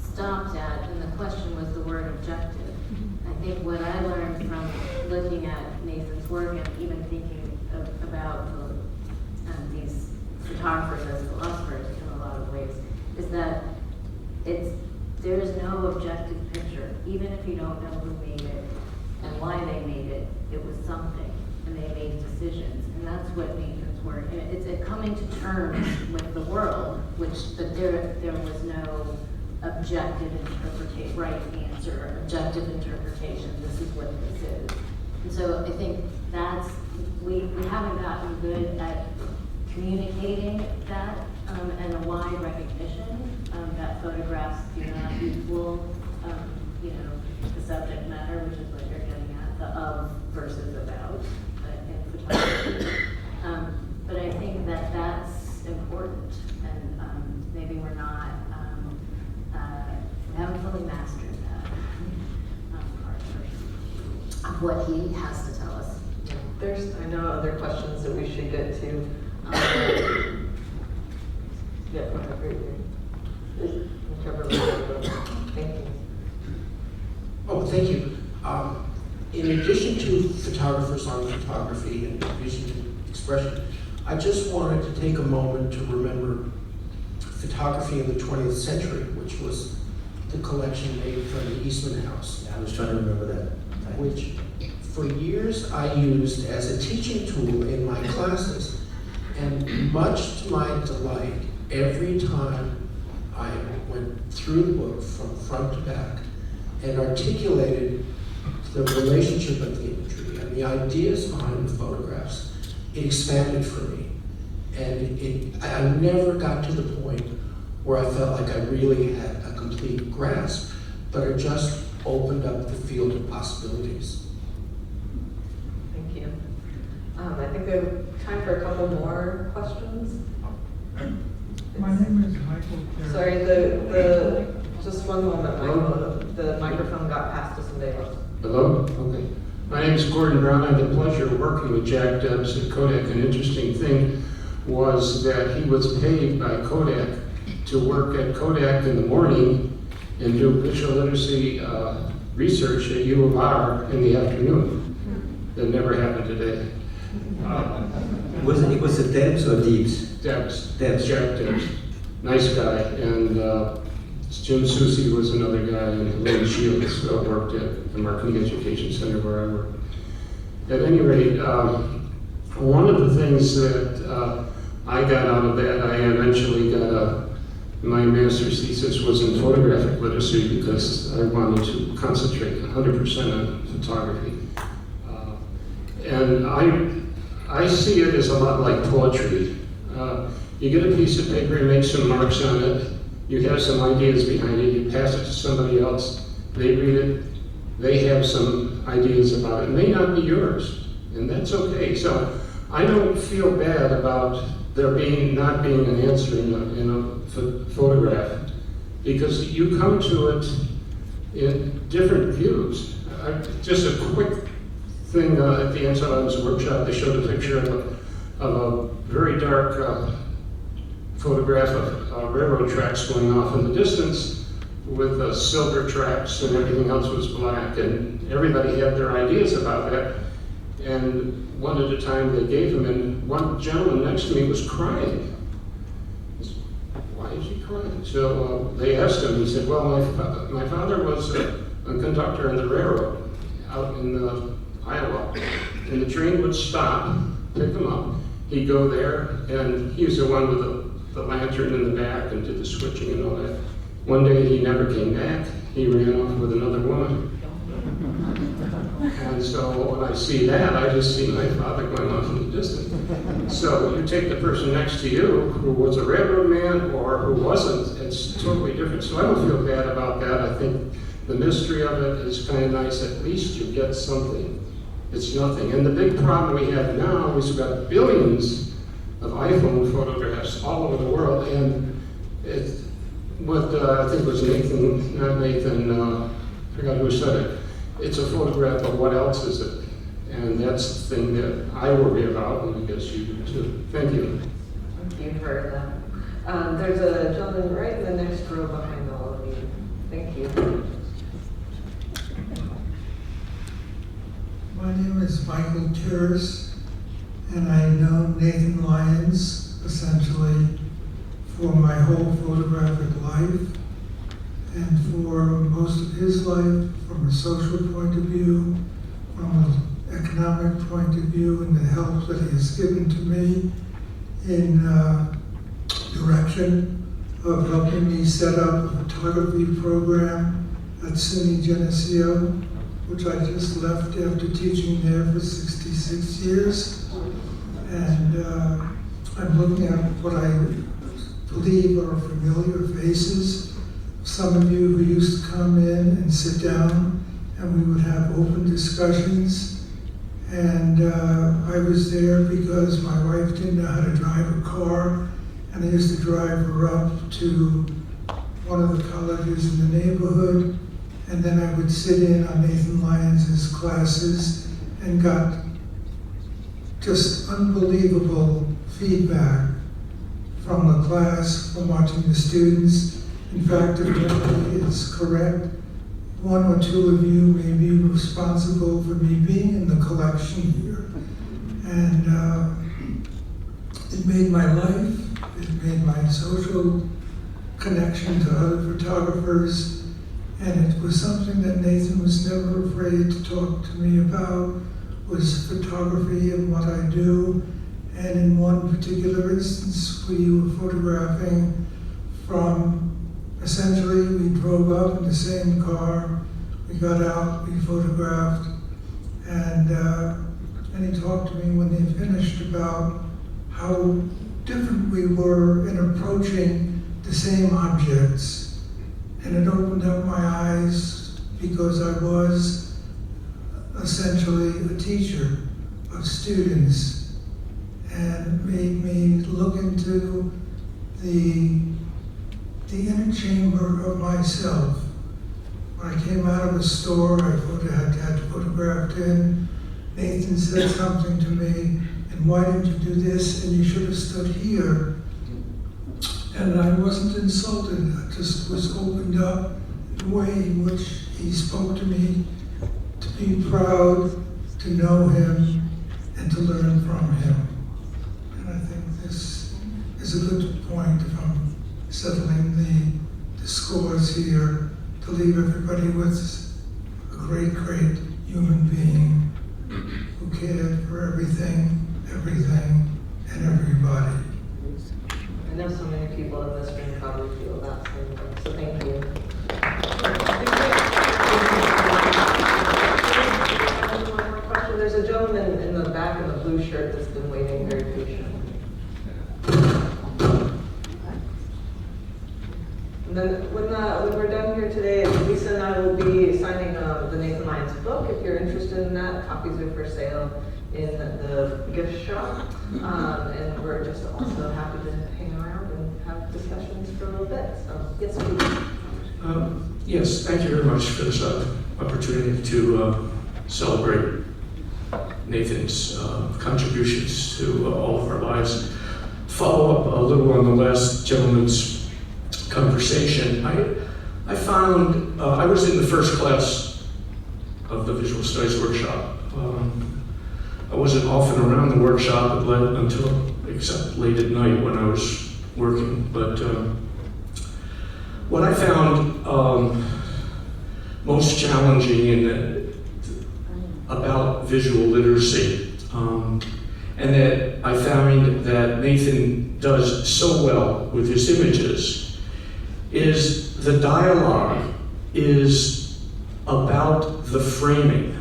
stopped at, and the question was the word objective. I think what I learned from looking at Nathan's work and even thinking about these photographers as philosophers in a lot of ways, is that there is no objective picture. Even if you don't know who made it and why they made it, it was something, and they made decisions, and that's what Nathan's work. And it's a coming to terms with the world, but there was no objective interpretation, right answer, objective interpretation. This is what this is. And so I think we haven't gotten good at communicating that, and a wide recognition that photographs do not equal, the subject matter, which is what you're getting at, the of versus about in photography. But I think that that's important, and maybe we're not, we haven't fully mastered that part of what he has to tell us. There's, I know, other questions that we should get to. Yeah, go ahead, great. Whichever way you go. Thank you. Oh, thank you. In addition to photographers on photography and vision expression, I just wanted to take a moment to remember photography in the 20th century, which was the collection made from the Eastman house. I was trying to remember that. Which for years I used as a teaching tool in my classes. And much to my delight, every time I went through the book from front to back and articulated the relationship of the imagery and the ideas behind the photographs, it expanded for me. And I never got to the point where I felt like I really had a complete grasp, but it just opened up the field of possibilities. Thank you. I think we have time for a couple more questions. My name is Michael Carey. Sorry, just one moment, Michael. The microphone got passed to somebody else. Hello? Okay. My name is Gordon Brown. I had the pleasure of working with Jack Debs at Kodak. An interesting thing was that he was paid by Kodak to work at Kodak in the morning and do visual literacy research at U of R in the afternoon. That never happened today. Was it Debs or Deebs? Debs. Debs. Jack Debs. Nice guy. And Jim Soucy was another guy, and Lynn Shields worked at the Marketing Education Center where I worked. At any rate, one of the things that I got out of that, I eventually got my master's thesis was in photographic literacy because I wanted to concentrate 100% on photography. And I see it as a lot like poetry. You get a piece of paper, you make some marks on it, you have some ideas behind it, you pass it to somebody else, they read it, they have some ideas about it. It may not be yours, and that's okay. So I don't feel bad about there not being an answer in a photograph, because you come to it in different views. Just a quick thing at the Ansel Adams workshop, they showed a picture of a very dark photograph of railroad tracks going off in the distance, with silver tracks and everything else was black, and everybody had their ideas about that. And one at a time they gave him, and one gentleman next to me was crying. Why is he crying? So they asked him, he said, well, my father was a conductor on the railroad out in Iowa, and the train would stop, pick him up. He'd go there, and he was the one with the lantern in the back and did the switching and all that. One day he never came back. He ran off with another woman. And so when I see that, I just see my father going off in the distance. So you take the person next to you who was a railroad man or who wasn't, it's totally different. So I don't feel bad about that. I think the mystery of it is kind of nice. At least you get something. It's nothing. And the big problem we have now is we've got billions of iPhone photographs all over the world, and it's what I think it was Nathan, not Nathan, I forgot who said it. It's a photograph, but what else is it? And that's the thing that I worry about, and I guess you do too. Thank you. Thank you for that. There's a gentleman right in the next row behind all of you. Thank you. My name is Michael Curators, and I know Nathan Lyons essentially for my whole photographic life, and for most of his life, from a social point of view, from an economic point of view, and the help that he has given to me in direction of helping me set up a photography program at SUNY Geneseo, which I just left after teaching there for 66 years. And I'm looking at what I believe are familiar faces. Some of you who used to come in and sit down, and we would have open discussions. And I was there because my wife didn't know how to drive a car, and I used to drive her up to one of the colleges in the neighborhood, and then I would sit in on Nathan Lyons' classes and got just unbelievable feedback from the class, from watching the students. In fact, if memory is correct, one or two of you may be responsible for me being in the collection here. And it made my life, it made my social connection to other photographers, and it was something that Nathan was never afraid to talk to me about, was photography and what I do. And in one particular instance, we were photographing from, essentially, we drove up in the same car, we got out, we photographed, and he talked to me when they finished about how different we were in approaching the same objects. And it opened up my eyes because I was essentially a teacher of students, and made me look into the inner chamber of myself. When I came out of a store, I had photographed in. Nathan said something to me, and why didn't you do this? And you should have stood here. And I wasn't insulted, I just was opened up in the way in which he spoke to me, to be proud to know him and to learn from him. And I think this is a good point if I'm settling the scores here, to leave everybody with a great, great human being who cared for everything, and everybody. I know so many people in this room probably feel that same way, so thank you. One more question. There's a gentleman in the back in the blue shirt that's been waiting very patiently. And then when we're done here today, Lisa and I will be signing the Nathan Lyons book. If you're interested in that, copies are for sale in the gift shop. And we're just also happy to hang around and have discussions for a little bit. So, yes, please. Yes, thank you very much for this opportunity to celebrate Nathan's contributions to all of our lives. Follow up a little on the last gentleman's conversation. I found, I was in the first class of the visual studies workshop. I wasn't often around the workshop except late at night when I was working, but what I found most challenging about visual literacy, and that I found that Nathan does so well with his images, is the dialogue is about the framing.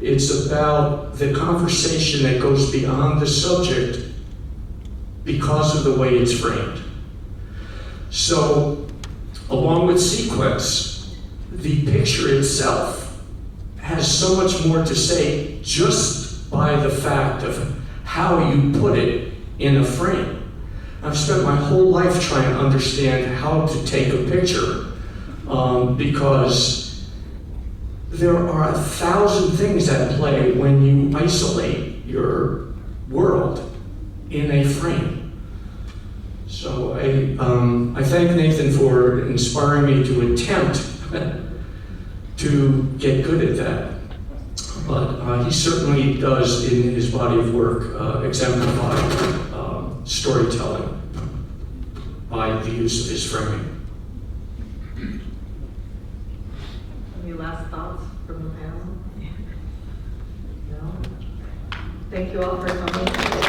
It's about the conversation that goes beyond the subject because of the way it's framed. So, along with sequence, the picture itself has so much more to say just by the fact of how you put it in a frame. I've spent my whole life trying to understand how to take a picture because there are 1,000 things at play when you isolate your world in a frame. So I thank Nathan for inspiring me to attempt to get good at that. But he certainly does, in his body of work, exemplify storytelling by the use of his framing. Any last thoughts from the panel? No? Thank you all for coming.